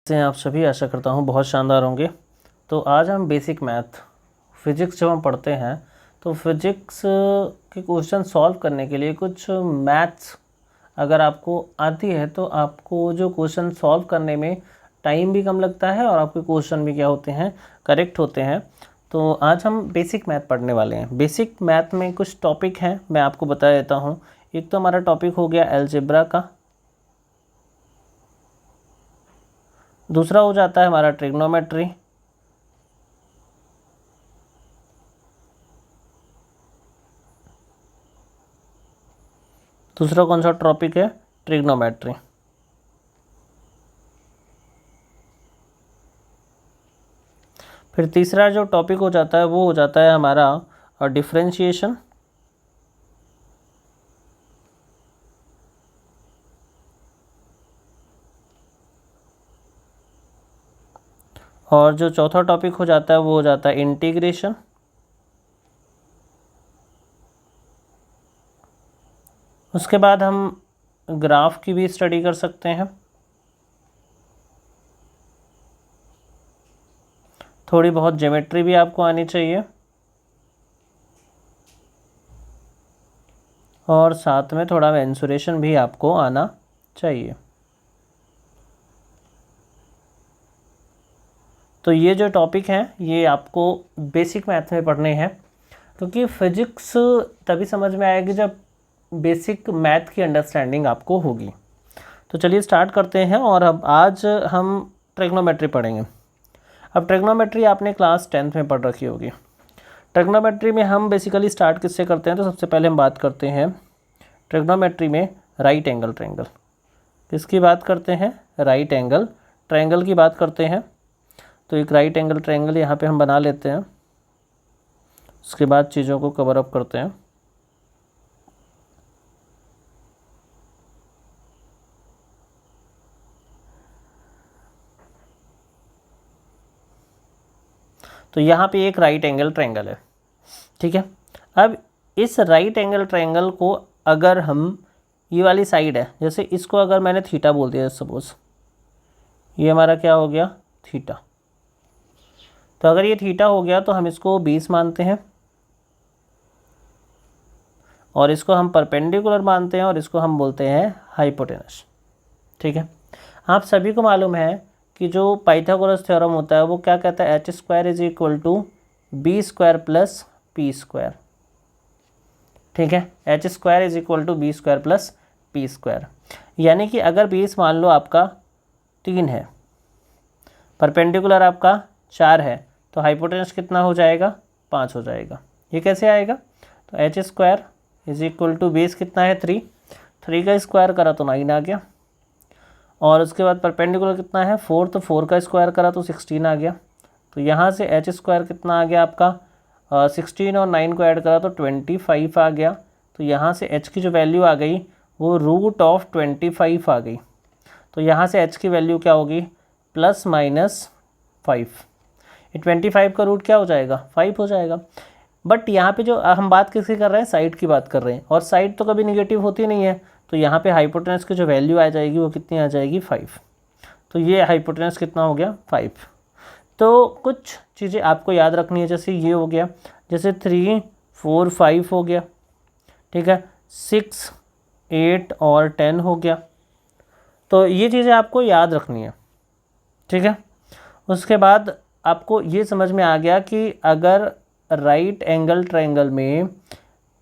से आप सभी आशा करता हूँ बहुत शानदार होंगे। तो आज हम बेसिक मैथ फिजिक्स जब हम पढ़ते हैं तो फिजिक्स के क्वेश्चन सॉल्व करने के लिए कुछ मैथ्स अगर आपको आती है तो आपको जो क्वेश्चन सॉल्व करने में टाइम भी कम लगता है और आपके क्वेश्चन भी क्या होते हैं, करेक्ट होते हैं। तो आज हम बेसिक मैथ पढ़ने वाले हैं। बेसिक मैथ में कुछ टॉपिक हैं, मैं आपको बता देता हूँ। एक तो हमारा टॉपिक हो गया अलजेब्रा का, दूसरा हो जाता है हमारा ट्रिग्नोमेट्री, दूसरा कौन सा टॉपिक है, ट्रिग्नोमेट्री। फिर तीसरा जो टॉपिक हो जाता है वो हो जाता है हमारा डिफरेंशिएशन, और जो चौथा टॉपिक हो जाता है वो हो जाता है इंटीग्रेशन। उसके बाद हम ग्राफ की भी स्टडी कर सकते हैं, थोड़ी बहुत ज्योमेट्री भी आपको आनी चाहिए, और साथ में थोड़ा मेंसुरेशन भी आपको आना चाहिए। तो ये जो टॉपिक हैं ये आपको बेसिक मैथ में पढ़ने हैं, क्योंकि फिजिक्स तभी समझ में आएगी जब बेसिक मैथ की अंडरस्टैंडिंग आपको होगी। तो चलिए स्टार्ट करते हैं। और अब आज हम ट्रिग्नोमेट्री पढ़ेंगे। अब ट्रिग्नोमेट्री आपने क्लास 10th में पढ़ रखी होगी। ट्रिग्नोमेट्री में हम बेसिकली स्टार्ट किससे करते हैं, तो सबसे पहले हम बात करते हैं ट्रिग्नोमेट्री में राइट एंगल ट्रायंगल। किसकी बात करते हैं, राइट एंगल ट्रायंगल की बात करते हैं। तो एक राइट एंगल ट्रायंगल यहाँ पे हम बना लेते हैं, उसके बाद चीज़ों को कवर अप करते हैं। तो यहाँ पे एक राइट एंगल ट्रायंगल है, ठीक है। अब इस राइट एंगल ट्रायंगल को अगर हम, ये वाली साइड है, जैसे इसको अगर मैंने थीटा बोल दिया, सपोज ये हमारा क्या हो गया, थीटा। तो अगर ये थीटा हो गया तो हम इसको 20 मानते हैं, और इसको हम परपेंडिकुलर मानते हैं, और इसको हम बोलते हैं हाइपोटेनस, ठीक है। आप सभी को मालूम है कि जो पाइथागोरस थ्योरम होता है वो क्या कहता है, h² is equal to b² plus p², ठीक है। h² is equal to b² plus p², यानी कि अगर बेस मान लो आपका 3 है, परपेंडिकुलर आपका 4 है, तो हाइपोटेनस कितना हो जाएगा, 5 हो जाएगा। ये कैसे आएगा, तो h² is equal to base कितना है 3 का स्क्वायर करा तो 9 आ गया, और उसके बाद परपेंडिकुलर कितना है 4, तो 4 का स्क्वायर करा तो 16 आ गया। तो यहाँ से h² कितना आ गया आपका 16, और 9 को ऐड करा तो 25 आ गया। तो यहाँ से h की जो वैल्यू आ गई वो √25 आ गई। तो यहाँ से h की वैल्यू क्या होगी, ±5। ये 25 का रूट क्या हो जाएगा, 5 हो जाएगा। बट यहाँ पे जो हम बात किसकी कर रहे हैं, साइड की बात कर रहे हैं, और साइड तो कभी निगेटिव होती नहीं है। तो यहाँ पे हाइपोटेनस की जो वैल्यू आ जाएगी वो कितनी आ जाएगी, 5। तो ये हाइपोटेनस कितना हो गया, 5। तो कुछ चीज़ें आपको याद रखनी है, जैसे ये हो गया, जैसे 3, 4, 5 हो गया, ठीक है, 6, 8 और 10 हो गया। तो ये चीज़ें आपको याद रखनी है, ठीक है। उसके बाद आपको ये समझ में आ गया कि अगर राइट एंगल ट्रायंगल में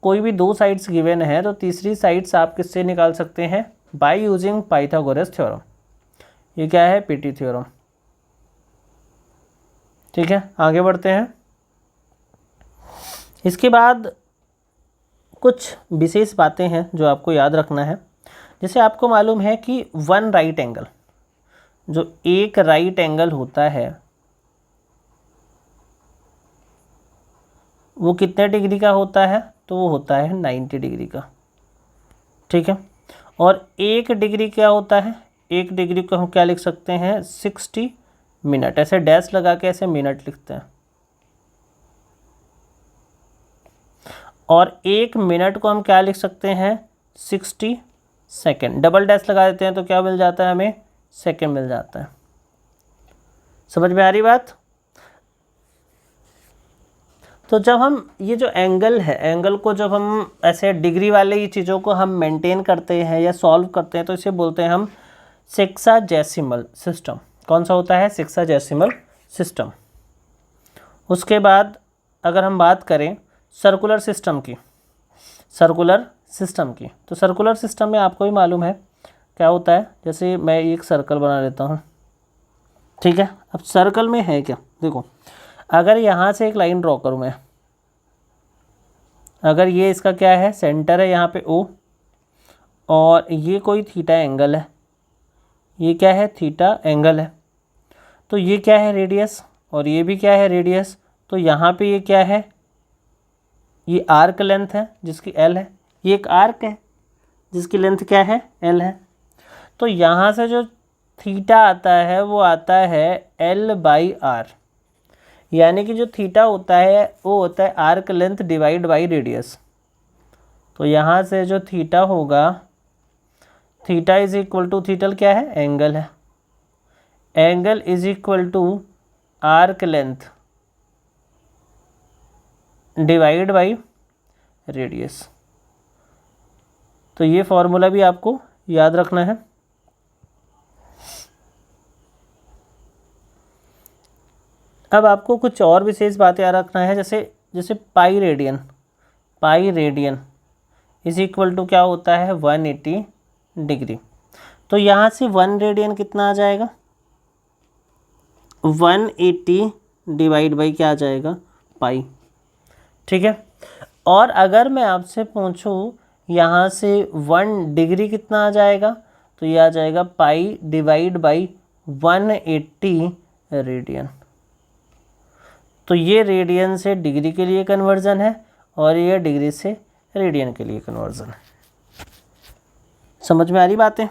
कोई भी 2 साइड्स गिवन है तो तीसरी साइड्स आप किससे निकाल सकते हैं, बाय यूजिंग पाइथागोरस थ्योरम। ये क्या है, पीटी थ्योरम, ठीक है। आगे बढ़ते हैं। इसके बाद कुछ विशेष बातें हैं जो आपको याद रखना है। जैसे आपको मालूम है कि वन राइट एंगल, जो एक राइट एंगल होता है वो कितने डिग्री का होता है, तो वो होता है 90 डिग्री का, ठीक है। और 1 डिग्री क्या होता है, 1 डिग्री को हम क्या लिख सकते हैं, 60 मिनट। ऐसे डैश लगा के ऐसे मिनट लिखते हैं। और 1 मिनट को हम क्या लिख सकते हैं, 60 सेकेंड। डबल डैश लगा देते हैं तो क्या मिल जाता है, हमें सेकेंड मिल जाता है। समझ में आ रही बात? तो जब हम ये जो एंगल है, एंगल को जब हम ऐसे डिग्री वाले ये चीज़ों को हम मेंटेन करते हैं या सॉल्व करते हैं तो इसे बोलते हैं हम सेक्साडेसिमल सिस्टम। कौन सा होता है? Sexagesimal system. उसके बाद अगर हम बात करें सर्कुलर सिस्टम की, सर्कुलर सिस्टम की, तो सर्कुलर सिस्टम में आपको भी मालूम है क्या होता है। जैसे मैं एक सर्कल बना लेता हूँ, ठीक है। अब सर्कल में है क्या, देखो अगर यहाँ से एक लाइन ड्रॉ करूँ मैं, अगर ये इसका क्या है, सेंटर है यहाँ पे O, और ये कोई थीटा एंगल है, ये क्या है, थीटा एंगल है, तो ये क्या है, रेडियस, और ये भी क्या है, रेडियस। तो यहाँ पे ये क्या है, ये आर्क लेंथ है जिसकी L है, ये एक आर्क है जिसकी लेंथ क्या है, L है। तो यहाँ से जो थीटा आता है वो आता है L/R, यानी कि जो थीटा होता है वो होता है arc length divide by radius. तो यहाँ से जो थीटा होगा, theta is equal to, theta क्या है, एंगल है, angle is equal to arc length divide by radius. तो ये फॉर्मूला भी आपको याद रखना है। अब आपको कुछ और विशेष बात याद रखना है, जैसे pi radian, pi radian is equal to क्या होता है, 180 डिग्री। तो यहाँ से 1 रेडियन कितना आ जाएगा, 180 डिवाइड बाई क्या आ जाएगा, पाई, ठीक है। और अगर मैं आपसे पूछूं यहाँ से 1 डिग्री कितना आ जाएगा, तो ये आ जाएगा पाई डिवाइड बाई 180 रेडियन। तो ये रेडियन से डिग्री के लिए कन्वर्जन है और ये डिग्री से रेडियन के लिए कन्वर्जन है। समझ में आ रही बातें?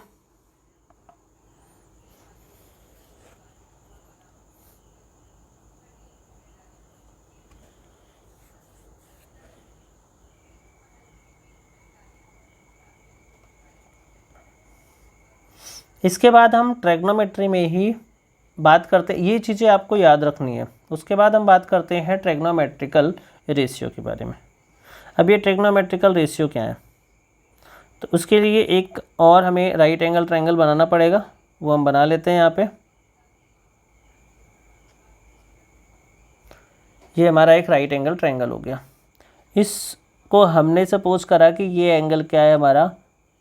इसके बाद हम ट्रिग्नोमेट्री में ही बात करते, ये चीज़ें आपको याद रखनी है। उसके बाद हम बात करते हैं ट्रिग्नोमेट्रिकल रेशियो के बारे में। अब ये ट्रिग्नोमेट्रिकल रेशियो क्या है, तो उसके लिए एक और हमें राइट एंगल ट्रायंगल बनाना पड़ेगा, वो हम बना लेते हैं। यहाँ पे ये हमारा एक राइट एंगल ट्रायंगल हो गया। इसको हमने सपोज करा कि ये एंगल क्या है, हमारा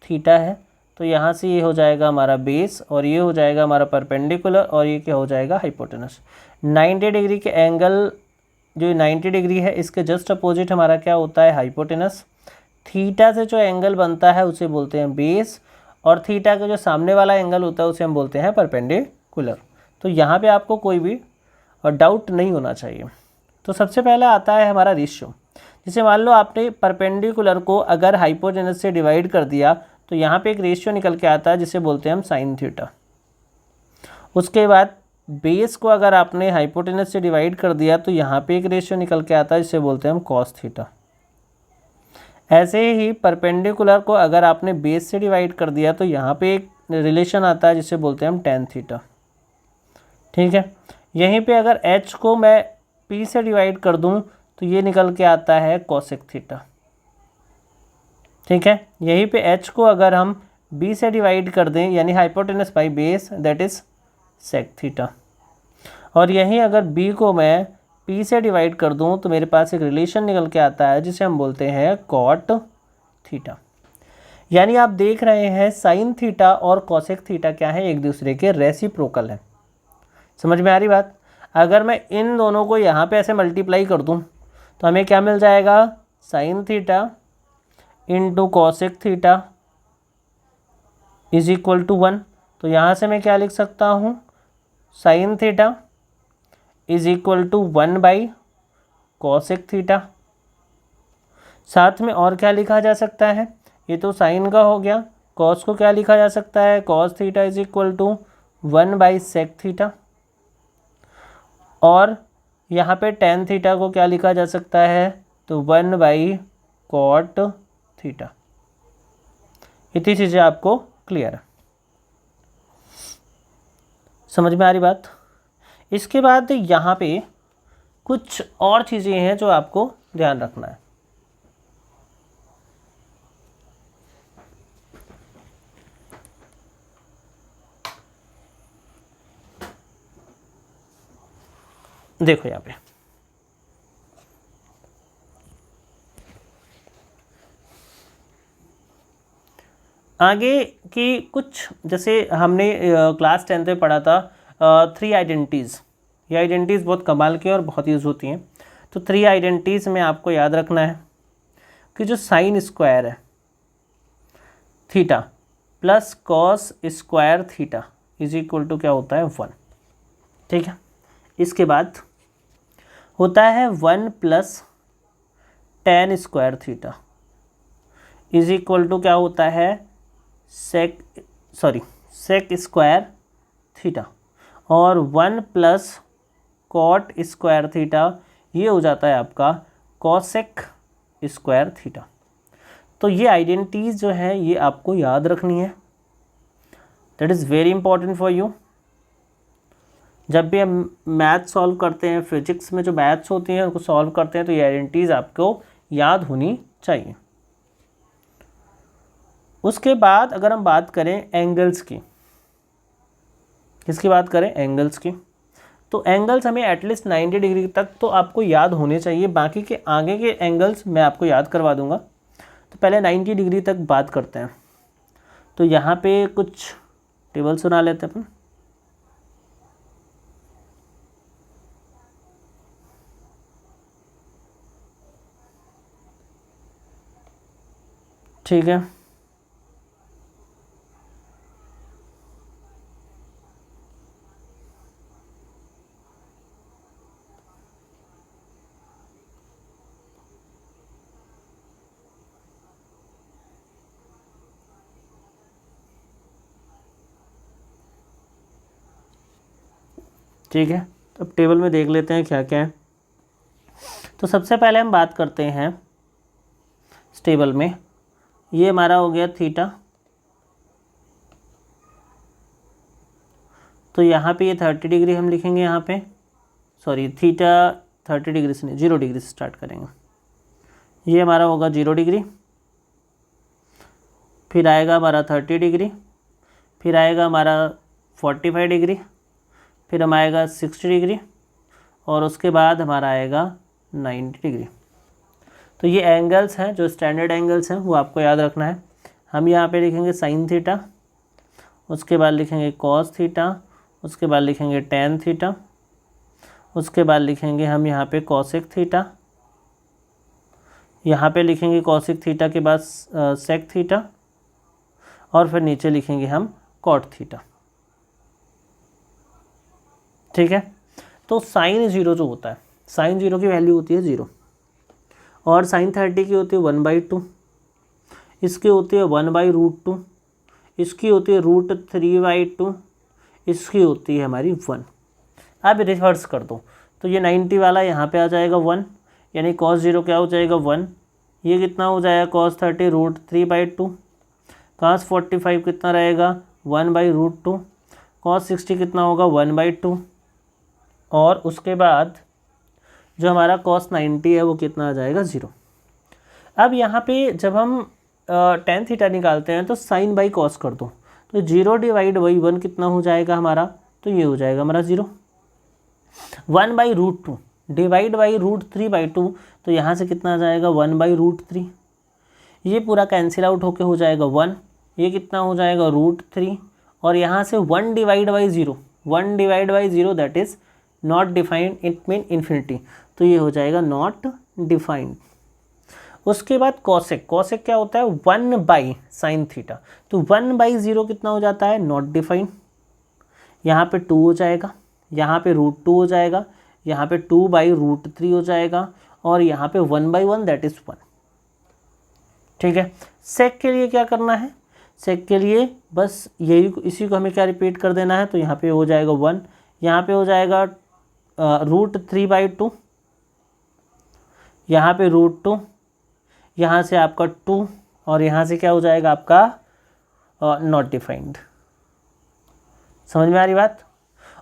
थीटा है। तो यहाँ से ये हो जाएगा हमारा बेस और ये हो जाएगा हमारा परपेंडिकुलर और ये क्या हो जाएगा, हाइपोटेनस। 90 डिग्री के एंगल, जो 90 डिग्री है इसके जस्ट अपोजिट हमारा क्या होता है, हाइपोटेनस। थीटा से जो एंगल बनता है उसे बोलते हैं बेस, और थीटा का जो सामने वाला एंगल होता है उसे हम बोलते हैं परपेंडिकुलर। तो यहाँ पे आपको कोई भी डाउट नहीं होना चाहिए। तो सबसे पहला आता है हमारा रेशियो। जैसे मान लो आपने परपेंडिकुलर को अगर हाइपोटेनस से डिवाइड कर दिया तो यहाँ पे एक रेशियो निकल के आता है जिसे बोलते हैं हम साइन थीटा। उसके बाद बेस को अगर आपने हाइपोटेनस से डिवाइड कर दिया तो यहाँ पे एक रेशियो निकल के आता है जिसे बोलते हैं हम कॉस थीटा। ऐसे ही परपेंडिकुलर को अगर आपने बेस से डिवाइड कर दिया तो यहाँ पे एक रिलेशन आता है जिसे बोलते हैं हम टेन थीटा, ठीक है। यहीं पे अगर h को मैं p से डिवाइड कर दूँ तो ये निकल के आता है कोसेक थीटा, ठीक है। यहीं पे h को अगर हम b से डिवाइड कर दें यानी hypotenuse by base, that is sec theta. और यहीं अगर b को मैं p से डिवाइड कर दूं तो मेरे पास एक रिलेशन निकल के आता है जिसे हम बोलते हैं कॉट थीटा। यानी आप देख रहे हैं साइन थीटा और कॉसेक थीटा क्या है, एक दूसरे के रेसिप्रोकल है। समझ में आ रही बात? अगर मैं इन दोनों को यहाँ पे ऐसे मल्टीप्लाई कर दूँ तो हमें क्या मिल जाएगा, sine theta into cosec theta is equal to 1। तो यहाँ से मैं क्या लिख सकता हूँ, sine theta is equal to 1 by cosec theta. साथ में और क्या लिखा जा सकता है, ये तो साइन का हो गया, कॉस को क्या लिखा जा सकता है, cos theta is equal to 1 by sec theta. और यहाँ पे टेन थीटा को क्या लिखा जा सकता है, तो 1 बाई कॉट थीटा। इतनी चीज़ें आपको क्लियर है? समझ में आ रही बात? इसके बाद यहाँ पे कुछ और चीज़ें हैं जो आपको ध्यान रखना है। देखो यहाँ पे आगे की कुछ, जैसे हमने क्लास 10th में पढ़ा था 3 आइडेंटिटीज़। ये आइडेंटिटीज़ बहुत कमाल की और बहुत यूज़ होती हैं। तो 3 आइडेंटिटीज़ में आपको याद रखना है कि जो साइन स्क्वायर है theta plus cos square theta is equal to क्या होता है 1। ठीक है, इसके बाद होता है 1 plus tan square theta is equal to क्या होता है सेक स्क्वायर थीटा, और 1 प्लस कॉट स्क्वायर थीटा ये हो जाता है आपका कॉसेक स्क्वायर थीटा। तो ये आइडेंटिटीज़ जो है ये आपको याद रखनी है, that is very important for you. जब भी हम मैथ सॉल्व करते हैं, फिजिक्स में जो मैथ्स होती हैं उनको सॉल्व करते हैं, तो ये आइडेंटिटीज़ आपको याद होनी चाहिए। उसके बाद अगर हम बात करें एंगल्स की, किसकी बात करें, एंगल्स की, तो एंगल्स हमें एटलीस्ट 90 डिग्री तक तो आपको याद होने चाहिए। बाकी के आगे के एंगल्स मैं आपको याद करवा दूंगा। तो पहले 90 डिग्री तक बात करते हैं। तो यहाँ पे कुछ टेबल सुना लेते हैं अपन। ठीक है, ठीक है। तो अब टेबल में देख लेते हैं क्या क्या है। तो सबसे पहले हम बात करते हैं इस टेबल में, ये हमारा हो गया थीटा। तो यहाँ पे ये 30 डिग्री हम लिखेंगे यहाँ पे, सॉरी थीटा 30 डिग्री से नहीं 0 डिग्री से स्टार्ट करेंगे। ये हमारा होगा 0 डिग्री, फिर आएगा हमारा 30 डिग्री, फिर आएगा हमारा 45 डिग्री, फिर हम आएगा 60 डिग्री, और उसके बाद हमारा आएगा 90 डिग्री। तो ये एंगल्स हैं जो स्टैंडर्ड एंगल्स हैं, वो आपको याद रखना है। हम यहाँ पे लिखेंगे साइन थीटा, उसके बाद लिखेंगे कॉस थीटा, उसके बाद लिखेंगे टेन थीटा, उसके बाद लिखेंगे हम यहाँ पे कॉसेक थीटा, यहाँ पे लिखेंगे कॉसेक थीटा के बाद सेक थीटा, और फिर नीचे लिखेंगे हम कॉट थीटा। ठीक है, तो साइन 0 जो होता है, साइन 0 की वैल्यू होती है 0, और साइन 30 की होती है 1/2, इसकी होती है 1/√2, इसकी होती है √3/2, इसकी होती है हमारी 1। अब रिवर्स कर दो, तो ये 90 वाला यहाँ पे आ जाएगा 1, यानी cos 0 क्या हो जाएगा 1। ये कितना हो जाएगा cos 30 √3/2, cos 45 कितना रहेगा 1/√2, cos 60 कितना होगा 1/2, और उसके बाद जो हमारा cos 90 है वो कितना आ जाएगा 0। अब यहाँ पे जब हम tan थीटा निकालते हैं तो साइन बाई कॉस कर दो, तो 0 डिवाइड बाई 1 कितना हो जाएगा हमारा, तो ये हो जाएगा हमारा 0। 1/√2 डिवाइड बाई √3/2, तो यहाँ से कितना आ जाएगा 1/√3, ये पूरा कैंसिल आउट होके हो जाएगा 1, ये कितना हो जाएगा √3, और यहाँ से 1 divide by 0, 1 divide by 0 that is not defined, it mean infinity, तो ये हो जाएगा नॉट डिफाइंड। उसके बाद कॉसेक, कॉसेक क्या होता है 1/sin थीटा, तो 1/0 कितना हो जाता है नॉट डिफाइंड, यहाँ पे 2 हो जाएगा, यहाँ पे √2 हो जाएगा, यहाँ पे 2/√3 हो जाएगा, और यहाँ पे 1/1 दैट इज़ 1। ठीक है, सेक के लिए क्या करना है, सेक के लिए बस यही, इसी को हमें क्या रिपीट कर देना है, तो यहाँ पे हो जाएगा 1, यहाँ पे हो जाएगा √3/2, यहाँ पे √2, यहाँ से आपका 2, और यहाँ से क्या हो जाएगा आपका नॉट डिफाइंड। समझ में आ रही बात।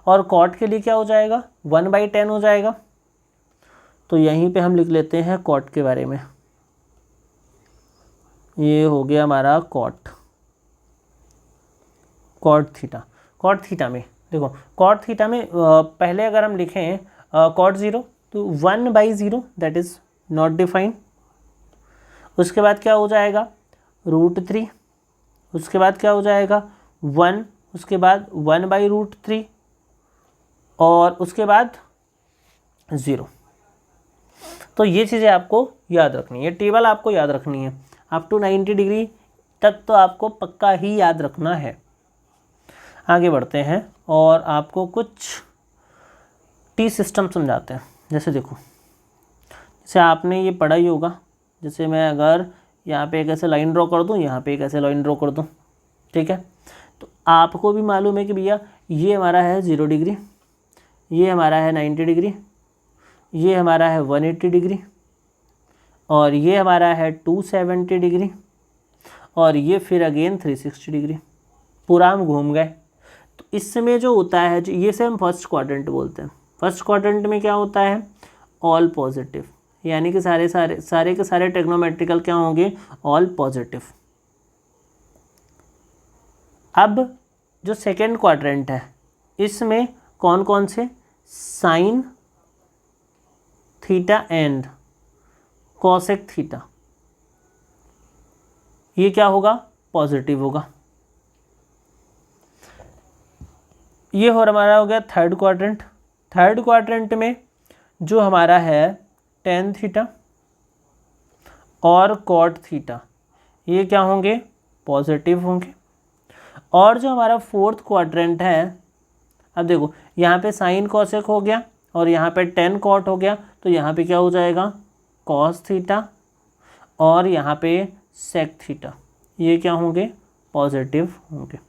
और कॉट के लिए क्या हो जाएगा, 1/10 हो जाएगा। तो यहीं पे हम लिख लेते हैं कॉट के बारे में। ये हो गया हमारा कॉट थीटा। कॉट थीटा में देखो, कॉट थीटा में पहले अगर हम लिखें कॉट 0 तो 1/0 दैट इज़ नॉट डिफाइंड। उसके बाद क्या हो जाएगा √3, उसके बाद क्या हो जाएगा 1, उसके बाद 1/√3 और उसके बाद 0। तो ये चीज़ें आपको याद रखनी है, टेबल आपको याद रखनी है। अप टू 90 डिग्री तक तो आपको पक्का ही याद रखना है। आगे बढ़ते हैं और आपको कुछ टी सिस्टम समझाते हैं। जैसे देखो, जैसे आपने ये पढ़ा ही होगा, जैसे मैं अगर यहाँ पे एक ऐसे लाइन ड्रॉ कर दूँ, यहाँ पे एक ऐसे लाइन ड्रॉ कर दूँ, ठीक है। तो आपको भी मालूम है कि भैया ये हमारा है 0 डिग्री, ये हमारा है 90 डिग्री, ये हमारा है 180 डिग्री और ये हमारा है 270 डिग्री और ये फिर अगेन 360 डिग्री। पूरा हम घूम गए। तो इसमें जो होता है, जो ये से हम फर्स्ट क्वाड्रेंट बोलते हैं। फर्स्ट क्वाड्रेंट में क्या होता है, ऑल पॉजिटिव, यानी कि सारे के सारे ट्रिग्नोमेट्रिकल क्या होंगे, ऑल पॉजिटिव। अब जो सेकेंड क्वाड्रेंट है, इसमें कौन कौन से, sine theta and cosec theta, ये क्या होगा, पॉजिटिव होगा। ये और हमारा हो गया थर्ड क्वाड्रेंट। थर्ड क्वाड्रेंट में जो हमारा है टेन थीटा और कॉट थीटा, ये क्या होंगे, पॉजिटिव होंगे। और जो हमारा फोर्थ क्वाड्रेंट है, अब देखो यहाँ पे साइन कॉसेक हो गया और यहाँ पे टेन कॉट हो गया, तो यहाँ पे क्या हो जाएगा, कॉस थीटा और यहाँ पे सेक थीटा, ये क्या होंगे, पॉजिटिव होंगे।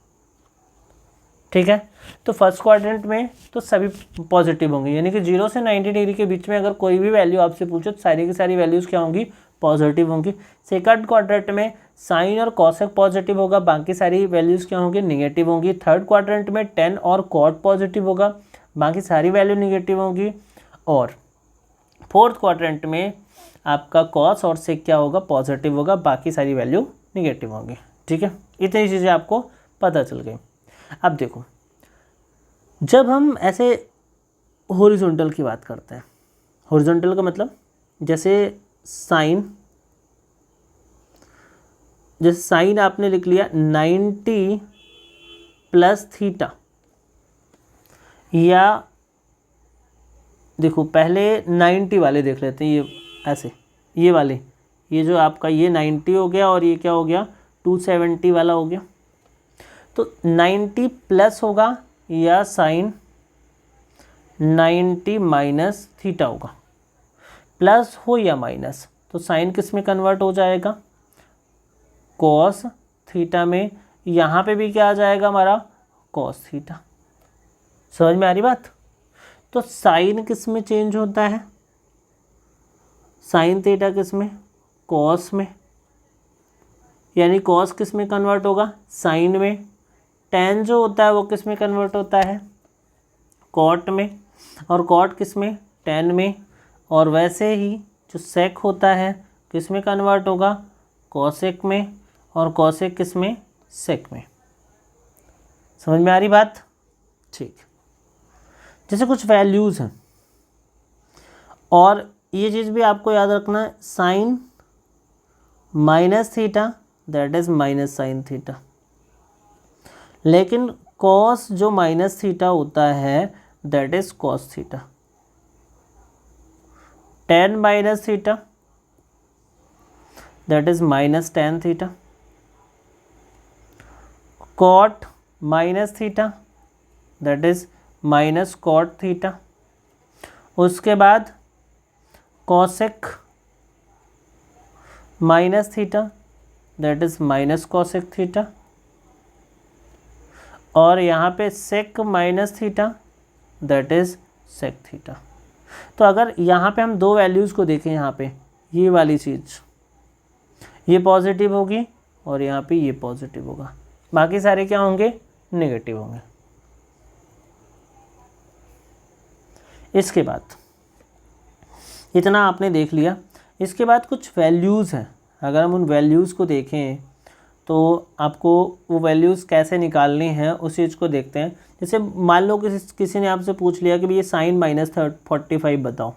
ठीक है। तो फर्स्ट क्वाड्रेंट में तो सभी पॉजिटिव होंगे, यानी कि 0 से 90 डिग्री के बीच में अगर कोई भी वैल्यू आपसे पूछो तो सारी की सारी वैल्यूज़ क्या होंगी, पॉजिटिव होंगी। सेकंड क्वाड्रेंट में साइन और कॉसेक पॉजिटिव होगा, बाकी सारी वैल्यूज़ क्या होंगी, निगेटिव होंगी। थर्ड क्वाड्रेंट में टेन और कॉट पॉजिटिव होगा, बाकी सारी वैल्यू निगेटिव होंगी। और फोर्थ क्वाड्रेंट में आपका कॉस और सेक क्या होगा, पॉजिटिव होगा, बाकी सारी वैल्यू निगेटिव होंगी। ठीक है, इतनी चीज़ें आपको पता चल गई। अब देखो, जब हम ऐसे हॉरिजॉन्टल की बात करते हैं, हॉरिजॉन्टल का मतलब जैसे साइन आपने लिख लिया 90 प्लस थीटा, या देखो पहले 90 वाले देख लेते हैं, ये ऐसे ये वाले, ये जो आपका ये 90 हो गया और ये क्या हो गया, 270 वाला हो गया। तो 90 प्लस होगा या साइन 90 माइनस थीटा होगा, प्लस हो या माइनस, तो साइन किस में कन्वर्ट हो जाएगा, कॉस थीटा में। यहाँ पे भी क्या आ जाएगा हमारा, कॉस थीटा। समझ में आ रही बात। तो साइन किस में चेंज होता है, साइन थीटा किस में, कॉस में, यानी कॉस किस में कन्वर्ट होगा, साइन में। टेन जो होता है वो किस में कन्वर्ट होता है, कॉट में, और कॉट किस में, टेन में। और वैसे ही जो सेक होता है किस में कन्वर्ट होगा, कॉसेक में, और कॉसेक किस में, सेक में। समझ में आ रही बात। ठीक, जैसे कुछ वैल्यूज़ हैं, और ये चीज़ भी आपको याद रखना है, sine minus theta that is minus sine theta, लेकिन कॉस जो माइनस थीटा होता है that is cos theta. Tan minus theta that is minus tan theta. Cot minus theta that is minus cot theta. उसके बाद cosec minus theta that is minus cosec theta. और यहाँ पे sec minus theta that is sec theta. तो अगर यहाँ पे हम दो वैल्यूज़ को देखें, यहाँ पे ये वाली चीज़ ये पॉजिटिव होगी और यहाँ पे ये पॉजिटिव होगा, बाकी सारे क्या होंगे, नेगेटिव होंगे। इसके बाद इतना आपने देख लिया। इसके बाद कुछ वैल्यूज़ हैं, अगर हम उन वैल्यूज़ को देखें तो आपको वो वैल्यूज़ कैसे निकालनी है उस चीज़ को देखते हैं। जैसे मान लो किसी ने आपसे पूछ लिया कि भाई ये साइन -45 बताओ,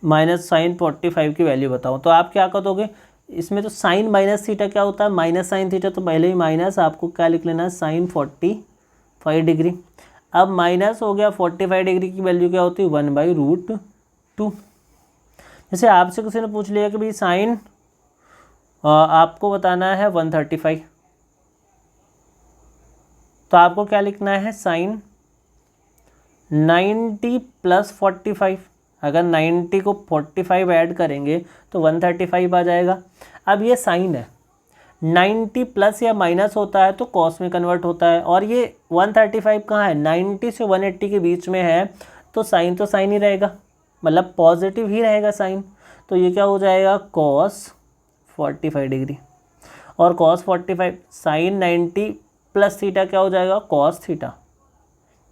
-sin45 की वैल्यू बताओ, तो आप क्या कर दोगे? इसमें तो साइन माइनस थीटा क्या होता है? माइनस साइन थीटा, तो पहले ही माइनस आपको क्या लिख लेना है? sin 45 degree. अब माइनस हो गया 45 डिग्री की वैल्यू क्या होती है? 1/√2। जैसे आपसे किसी ने पूछ लिया कि भाई साइन आपको बताना है 135, तो आपको क्या लिखना है? साइन 90 + 45। अगर 90 को 45 ऐड करेंगे तो 135 आ जाएगा। अब ये साइन है, 90 प्लस या माइनस होता है तो कॉस में कन्वर्ट होता है, और ये 135 कहाँ है? 90 से 180 के बीच में है, तो साइन ही रहेगा, मतलब पॉजिटिव ही रहेगा साइन। तो ये क्या हो जाएगा? Cos 45 degree. और कॉस 45 साइन 90 प्लस थीटा क्या हो जाएगा? Cos theta.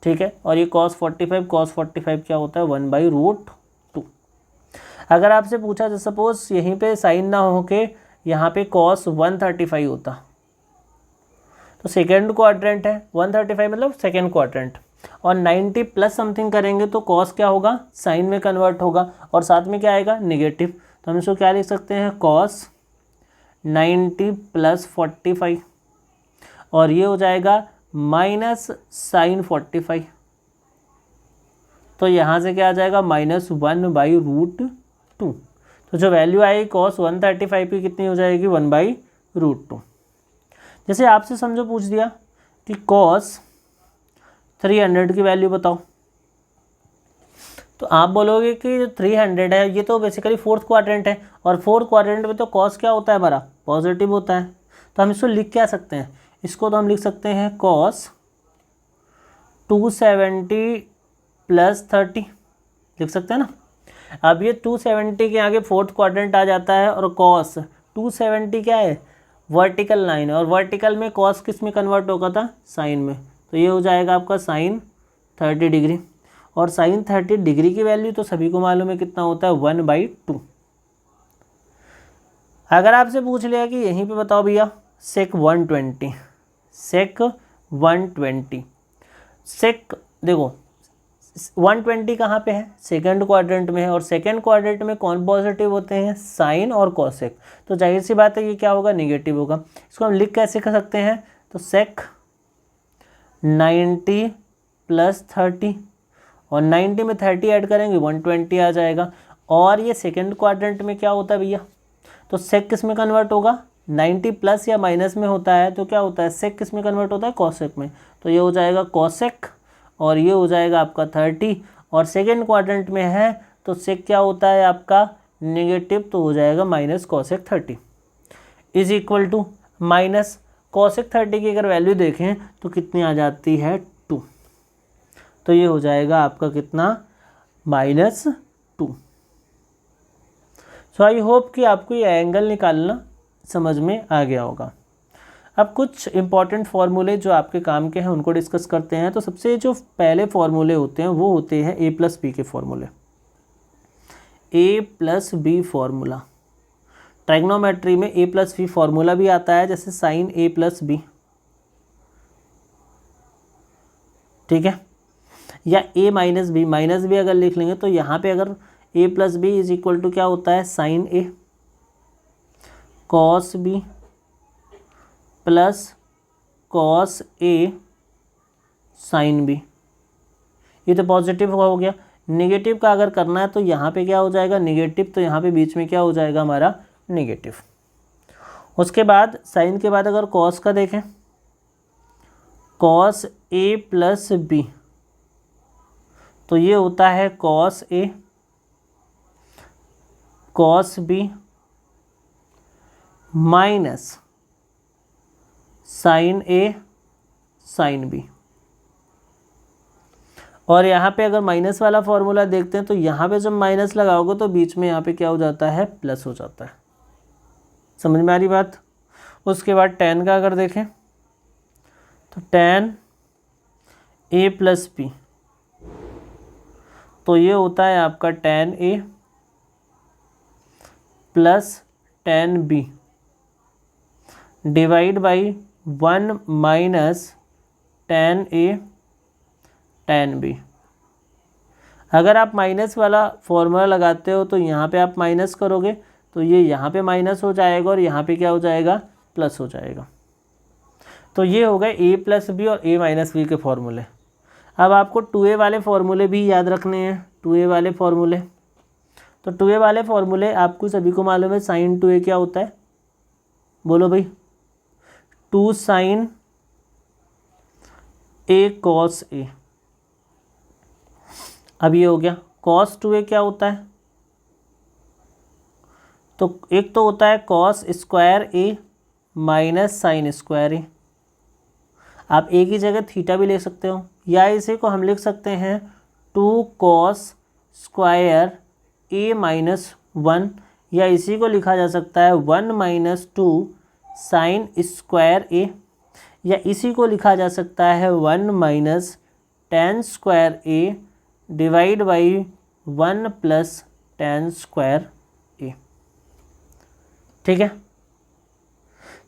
ठीक है, और ये cos 45 क्या होता है? 1/√2। अगर आपसे पूछा तो सपोज यहीं पे साइन ना हो के यहाँ पे cos 135 होता, तो सेकेंड क्वाड्रेंट है, 135 मतलब सेकेंड क्वाड्रेंट, और 90 प्लस समथिंग करेंगे तो cos क्या होगा? साइन में कन्वर्ट होगा, और साथ में क्या आएगा? नेगेटिव। तो हम इसको क्या लिख सकते हैं? cos 90 + 45, और ये हो जाएगा -sin 45। तो यहाँ से क्या आ जाएगा? -1/√2। तो जो वैल्यू आएगी cos 135 की कितनी हो जाएगी? 1/√2। जैसे आपसे समझो पूछ दिया कि cos 300 की वैल्यू बताओ, तो आप बोलोगे कि जो 300 है ये तो बेसिकली फोर्थ क्वाड्रेंट है, और फोर्थ क्वाड्रेंट में तो cos क्या होता है हमारा? पॉजिटिव होता है। तो हम इसको लिख क्या सकते हैं? इसको तो हम लिख सकते हैं cos 270 + 30 लिख सकते हैं ना। अब ये 270 के आगे फोर्थ क्वाड्रेंट आ जाता है, और cos 270 क्या है? वर्टिकल लाइन है, और वर्टिकल में cos किस में कन्वर्ट होगा था? साइन में। तो ये हो जाएगा आपका sin 30 डिग्री, और sin 30 डिग्री की वैल्यू तो सभी को मालूम है कितना होता है? 1/2। अगर आपसे पूछ लिया कि यहीं पे बताओ भैया sec 120, सेक देखो 120 कहाँ पे है? सेकंड क्वाड्रेंट में है, और सेकंड क्वाड्रेंट में कौन पॉजिटिव होते हैं? साइन और कॉसेक। तो जाहिर सी बात है ये क्या होगा? नेगेटिव होगा। इसको हम लिख कैसे कर सकते हैं? तो सेक 90 + 30, और 90 में 30 ऐड करेंगे 120 आ जाएगा। और ये सेकंड क्वाड्रेंट में क्या होता है भैया? तो सेक किस में कन्वर्ट होगा? 90 प्लस या माइनस में होता है, तो क्या होता है? सेक किस में कन्वर्ट होता है? कॉसेक में। तो ये हो जाएगा कॉसेक, और ये हो जाएगा आपका 30, और सेकेंड क्वाड्रेंट में है तो सेक क्या होता है आपका? नेगेटिव, तो हो जाएगा -cosec 30 is equal to -cosec 30 की अगर वैल्यू देखें तो कितनी आ जाती है? 2। तो ये हो जाएगा आपका कितना? -2। सो आई होप कि आपको ये एंगल निकालना समझ में आ गया होगा। अब कुछ इंपॉर्टेंट फार्मूले जो आपके काम के हैं उनको डिस्कस करते हैं। तो सबसे जो पहले फार्मूले होते हैं वो होते हैं a+b के फार्मूले। a+b फार्मूला, ट्राइग्नोमेट्री में a+b फार्मूला भी आता है, जैसे sin a+b, ठीक है, या a-b अगर लिख लेंगे तो यहाँ पे अगर a+b इज इक्वल टू क्या होता है? sin a cos b plus cos a sin b। ये तो पॉजिटिव हो गया। नेगेटिव का अगर करना है तो यहाँ पे क्या हो जाएगा? नेगेटिव, तो यहाँ पे बीच में क्या हो जाएगा हमारा? नेगेटिव। उसके बाद साइन के बाद अगर cos का देखें, cos a + b, तो ये होता है cos a cos b minus sin a sin b। और यहाँ पे अगर माइनस वाला फॉर्मूला देखते हैं तो यहाँ पे जब माइनस लगाओगे तो बीच में यहाँ पे क्या हो जाता है? प्लस हो जाता है। समझ में आ रही बात? उसके बाद tan का अगर देखें तो tan a + b, तो ये होता है आपका tan A plus tan B divide by 1 minus tan A tan B। अगर आप माइनस वाला फॉर्मूला लगाते हो तो यहाँ पे आप माइनस करोगे तो ये यहाँ पे माइनस हो जाएगा और यहाँ पे क्या हो जाएगा, प्लस हो जाएगा। तो ये हो गए a प्लस बी और a माइनस बी के फॉर्मूले। अब आपको 2a वाले फॉर्मूले भी याद रखने हैं, 2a वाले फॉर्मूले। तो 2a वाले फॉर्मूले आपको सभी को मालूम है, साइन 2a क्या होता है, बोलो भाई, 2 साइन a कॉस a। अब ये हो गया। कॉस 2a क्या होता है, तो एक तो होता है cos square a minus sine square a। आप a की जगह थीटा भी ले सकते हो, या इसे को हम लिख सकते हैं 2 कॉस स्क्वायर a माइनस 1, या इसी को लिखा जा सकता है 1 माइनस 2 साइन स्क्वायर a, या इसी को लिखा जा सकता है 1 minus ten square a divide by 1 plus tan square a। ठीक है।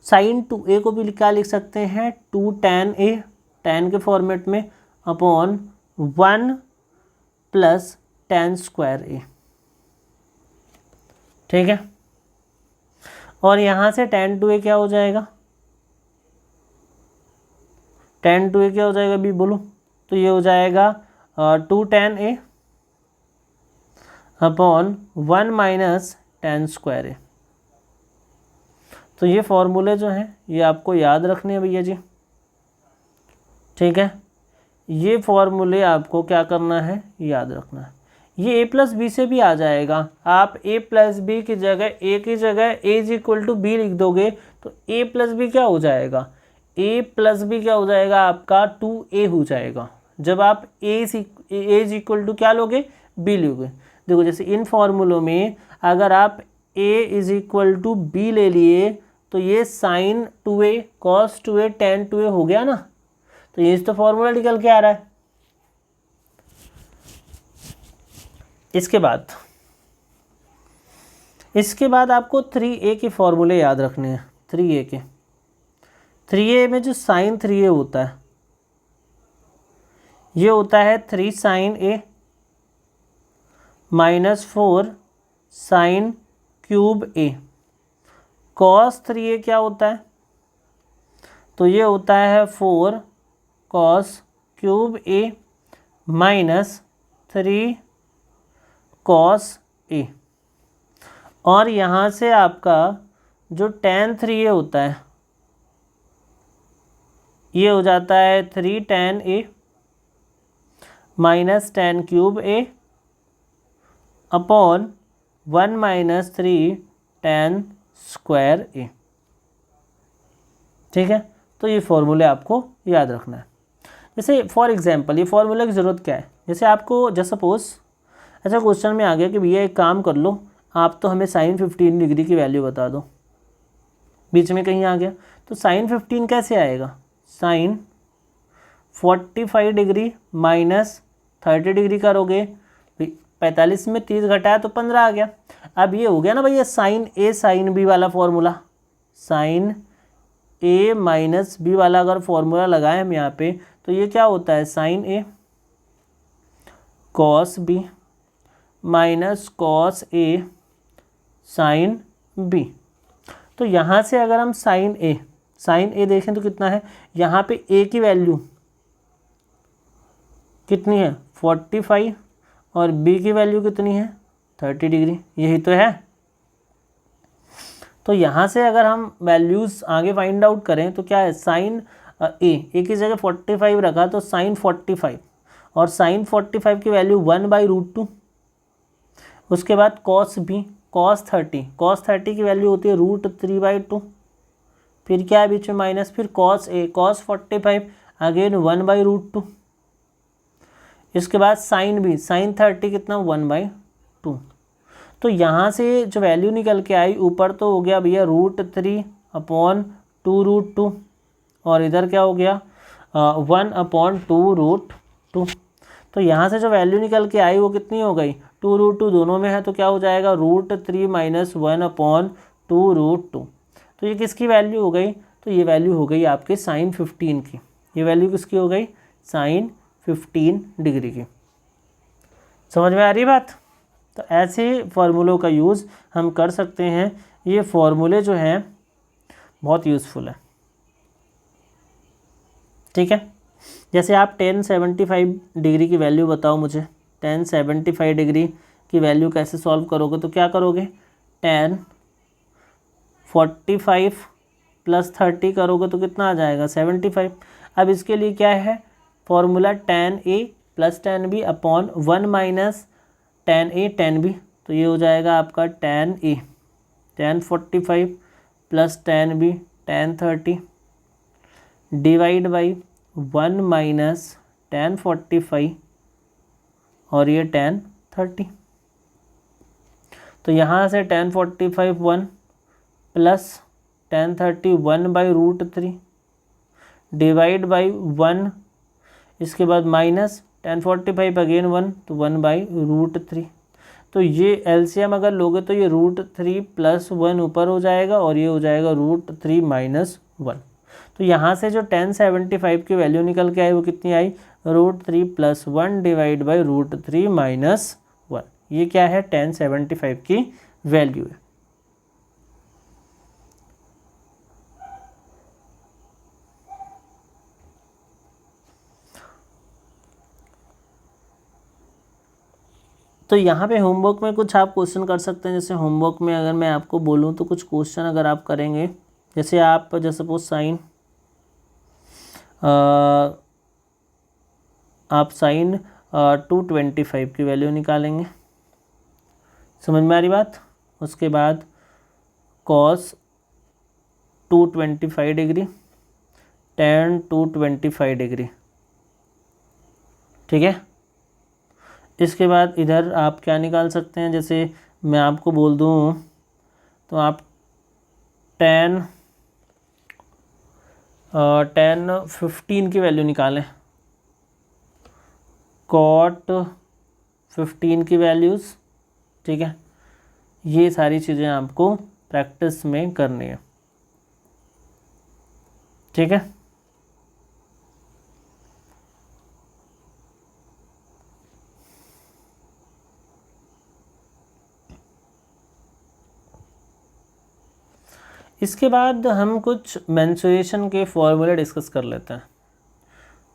साइन 2a को भी क्या लिख सकते हैं, 2 tan a, tan के फॉर्मेट में, upon 1 plus tan square a। ठीक है। और यहाँ से tan 2a क्या हो जाएगा, tan 2a क्या हो जाएगा भी बोलो, तो ये हो जाएगा 2 tan a upon 1 minus ten square a। तो ये फॉर्मूले जो हैं ये आपको याद रखने हैं भैया जी। ठीक है, ये फॉर्मूले आपको क्या करना है, याद रखना है। ये a प्लस बी से भी आ जाएगा। आप a प्लस बी की जगह a की जगह a is equal to B लिख दोगे तो a प्लस बी क्या हो जाएगा, a प्लस बी क्या हो जाएगा आपका 2a हो जाएगा। जब आप a इज इक्वल टू क्या लोगे, b लोगे। देखो जैसे इन फॉर्मूलों में अगर आप a is equal to B ले लिए तो ये sign 2a cos 2a tan 2a हो गया ना। तो ये तो फॉर्मूला निकल के आ रहा है। इसके बाद आपको 3a के फॉर्मूले याद रखने हैं। 3a के 3a में जो साइन 3a होता है ये होता है 3 sine a minus 4 sine cube a। Cos 3a क्या होता है, तो ये होता है 4 cos cube a minus 3 cos a। और यहाँ से आपका जो tan 3a होता है ये हो जाता है 3 tan a minus tan cube a upon 1 minus 3 tan square a। ठीक है, तो ये फॉर्मूले आपको याद रखना है। जैसे फॉर एग्जांपल ये फॉर्मूले की ज़रूरत क्या है, जैसे आपको जस्ट सपोज ऐसा क्वेश्चन में आ गया कि भैया एक काम कर लो, आप तो हमें साइन 15 डिग्री की वैल्यू बता दो, बीच में कहीं आ गया तो साइन 15 कैसे आएगा, साइन 45 डिग्री माइनस 30 डिग्री करोगे, 45 में 30 घटाया तो 15 आ गया। अब ये हो गया ना भैया साइन ए साइन बी वाला फॉर्मूला, साइन ए माइनस बी वाला अगर फॉर्मूला लगाएं हम यहाँ पे तो ये क्या होता है, sign A cos B minus cos A sine B. तो यहाँ से अगर हम साइन ए देखें तो कितना है, यहाँ पे ए की वैल्यू कितनी है 45 और बी की वैल्यू कितनी है 30 डिग्री, यही तो है। तो यहाँ से अगर हम वैल्यूज़ आगे फाइंड आउट करें तो क्या है, साइन ए की जगह 45 रखा तो साइन 45 और साइन 45 की वैल्यू 1/√2। उसके बाद कॉस बी कॉस 30 की वैल्यू होती है √3/2। फिर क्या है बीच में माइनस, फिर कॉस ए कॉस 45 अगेन 1/√2। इसके बाद साइन बी साइन 30 कितना 1/2। तो यहाँ से जो वैल्यू निकल के आई ऊपर तो हो गया भैया √3/2√2 और इधर क्या हो गया 1/2√2। तो तो यहाँ से जो वैल्यू निकल के आई वो कितनी हो गई, 2√2 दोनों में है तो क्या हो जाएगा, √3 - 1/2√2। तो ये किसकी वैल्यू हो गई, तो ये वैल्यू हो गई आपके sin 15 की। ये वैल्यू किसकी हो गई, sin 15 डिग्री की। समझ में आ रही बात। तो ऐसे फार्मूलों का यूज़ हम कर सकते हैं। ये फार्मूले जो हैं बहुत यूज़फुल है, ठीक है। जैसे आप 1075 डिग्री की वैल्यू बताओ मुझे, 1075 डिग्री की वैल्यू कैसे सॉल्व करोगे, तो क्या करोगे, 1045 + 30 करोगे तो कितना आ जाएगा, 75। अब इसके लिए क्या है formula, tan A + tan B upon 1 - tan A tan B। तो ये हो जाएगा आपका tan A, tan 45 + tan B tan 30 divide by 1 - tan 45 और ये tan 30। तो यहाँ से tan 45 1 plus tan 30 1/√3 divide by 1, इसके बाद माइनस tan 45 अगेन 1 तो 1/√3। तो ये एलसीएम अगर लोगे तो ये √3 + 1 ऊपर हो जाएगा और ये हो जाएगा √3 - 1। तो यहाँ से जो 1075 की वैल्यू निकल के आई वो कितनी आई, √3 + 1 डिवाइड बाई √3 - 1। ये क्या है, 1075 की वैल्यू है। तो यहाँ पे होमवर्क में कुछ आप क्वेश्चन कर सकते हैं। जैसे होमवर्क में अगर मैं आपको बोलूँ तो कुछ क्वेश्चन अगर आप करेंगे, जैसे आप जैसे सपोज साइन आप sin 225 की वैल्यू निकालेंगे, समझ में आ रही बात। उसके बाद cos 225 डिग्री, tan 225 डिग्री, ठीक है। इसके बाद इधर आप क्या निकाल सकते हैं, जैसे मैं आपको बोल दूँ तो आप tan 15 की वैल्यू निकालें, cot 15 की वैल्यूज़, ठीक है। ये सारी चीज़ें आपको प्रैक्टिस में करनी है, ठीक है। इसके बाद हम कुछ मेंसुरेशन के फॉर्मूले डिस्कस कर लेते हैं,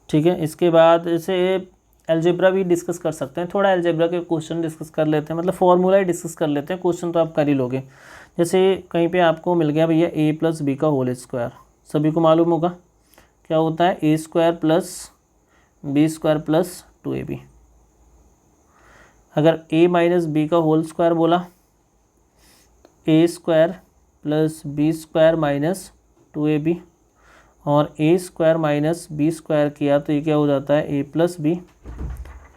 ठीक है। इसके बाद जैसे अलजेब्रा भी डिस्कस कर सकते हैं, थोड़ा अलजेब्रा के क्वेश्चन डिस्कस कर लेते हैं, मतलब फॉर्मूला ही डिस्कस कर लेते हैं, क्वेश्चन तो आप कर ही लोगे। जैसे कहीं पे आपको मिल गया भैया a + b का होल स्क्वायर, सभी को मालूम होगा क्या होता है, a² + b² + 2ab। अगर a - b का होल स्क्वायर बोला, a² + b² - 2ab, और a² - b² किया तो ये क्या हो जाता है, a + b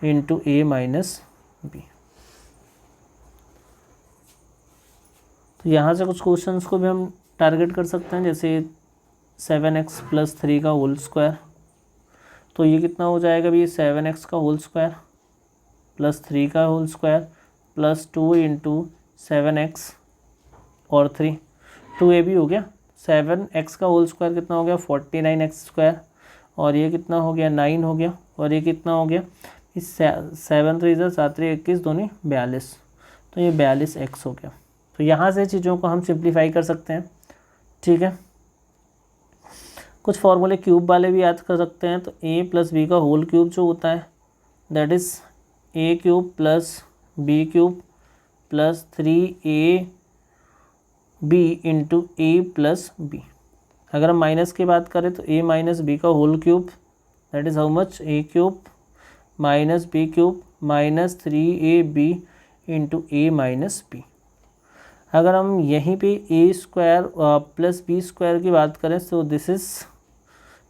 × a - b। तो यहाँ से कुछ क्वेश्चंस को भी हम टारगेट कर सकते हैं, जैसे 7x + 3 का होल स्क्वायर, तो ये कितना हो जाएगा भी, 7x का होल स्क्वायर + 3 का होल स्क्वायर + 2 × 7x और 3 2ab हो गया। 7x का होल स्क्वायर कितना हो गया, 49x², और ये कितना हो गया, 9 हो गया, और ये कितना हो गया, इस 7 3 7 3 21 दूनी 42, तो ये 42x हो गया। तो यहाँ से चीज़ों को हम सिंप्लीफाई कर सकते हैं, ठीक है। कुछ फॉर्मूले क्यूब वाले भी याद कर सकते हैं। तो a + b का होल क्यूब जो होता है that is a³ + b³ + 3ab × a + b। अगर हम माइनस की बात करें तो a - b का whole cube that is how much, a³ - b³ - 3ab × a - b। अगर हम यहीं पे a² + b² की बात करें तो दिस इज़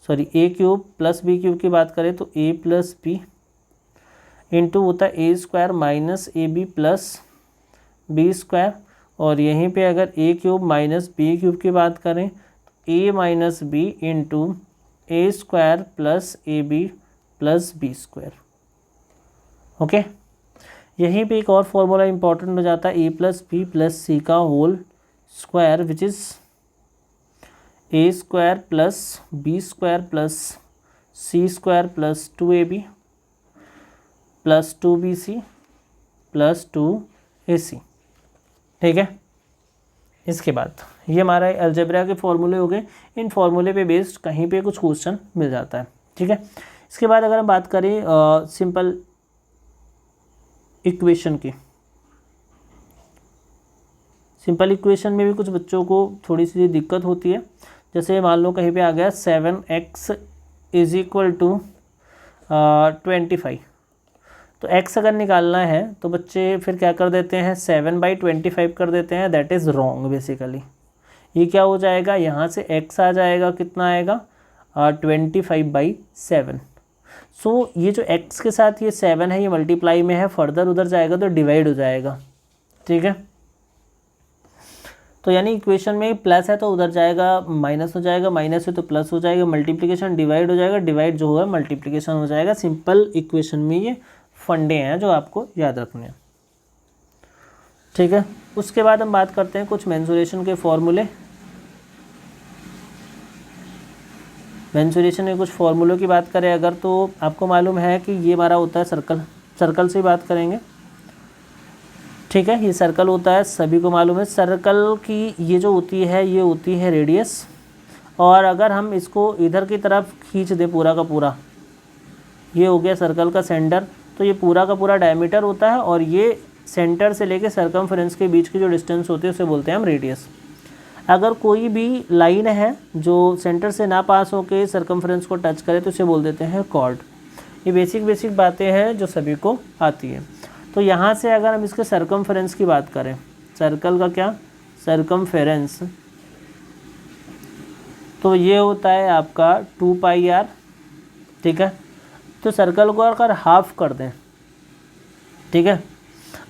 a³ + b³ की बात करें तो a + b इंटू होता है a² - ab + b², और यहीं पे अगर a³ - b³ की बात करें तो a - b × a² + ab + b²। Okay, यहीं पे एक और फॉर्मूला इंपॉर्टेंट हो जाता है, A plus B plus C का whole square which is A square plus B square plus C square plus 2ab plus 2bc plus 2ac। ठीक है, इसके बाद ये हमारा अलजेब्रा के फॉर्मूले हो गए। इन फॉर्मूले पे बेस्ड कहीं पे कुछ क्वेश्चन मिल जाता है। ठीक है, इसके बाद अगर हम बात करें सिंपल इक्वेशन की, सिंपल इक्वेशन में भी कुछ बच्चों को थोड़ी सी दिक्कत होती है। जैसे मान लो कहीं पे आ गया 7x इज इक्वल टू 25, तो x अगर निकालना है तो बच्चे फिर क्या कर देते हैं, 7/25 कर देते हैं। That is wrong basically. ये क्या हो जाएगा, यहाँ से x आ जाएगा, कितना आएगा 25/7। सो ये जो x के साथ ये 7 है ये मल्टीप्लाई में है, फर्दर उधर जाएगा तो डिवाइड हो जाएगा। ठीक है, तो यानी इक्वेशन में प्लस है तो उधर जाएगा माइनस हो जाएगा, माइनस है तो प्लस हो जाएगा, मल्टीप्लिकेशन डिवाइड हो जाएगा, डिवाइड जो हुआ मल्टीप्लिकेशन हो जाएगा। सिंपल इक्वेशन में ये फंडे हैं जो आपको याद रखने हैं। ठीक है, उसके बाद हम बात करते हैं कुछ मेंसुरेशन के फॉर्मूले। मेंसुरेशन में कुछ फॉर्मूलों की बात करें अगर, तो आपको मालूम है कि ये हमारा होता है सर्कल, सर्कल से बात करेंगे। ठीक है, ये सर्कल होता है, सभी को मालूम है। सर्कल की ये जो होती है ये होती है रेडियस, और अगर हम इसको इधर की तरफ खींच दें पूरा का पूरा, ये हो गया सर्कल का सेंटर, तो ये पूरा का पूरा डायमीटर होता है, और ये सेंटर से लेके सर्कमफ्रेंस के बीच की जो डिस्टेंस होती है उसे बोलते हैं हम रेडियस। अगर कोई भी लाइन है जो सेंटर से ना पास होके सर्कमफ्रेंस को टच करे तो उसे बोल देते हैं कॉर्ड। ये बेसिक बातें हैं जो सभी को आती है। तो यहाँ से अगर हम इसके सर्कमफ्रेंस की बात करें, सर्कल का क्या, सर्कमफ्रेंस, तो ये होता है आपका 2πr। ठीक है, तो सर्कल को अगर हाफ कर दें, ठीक है,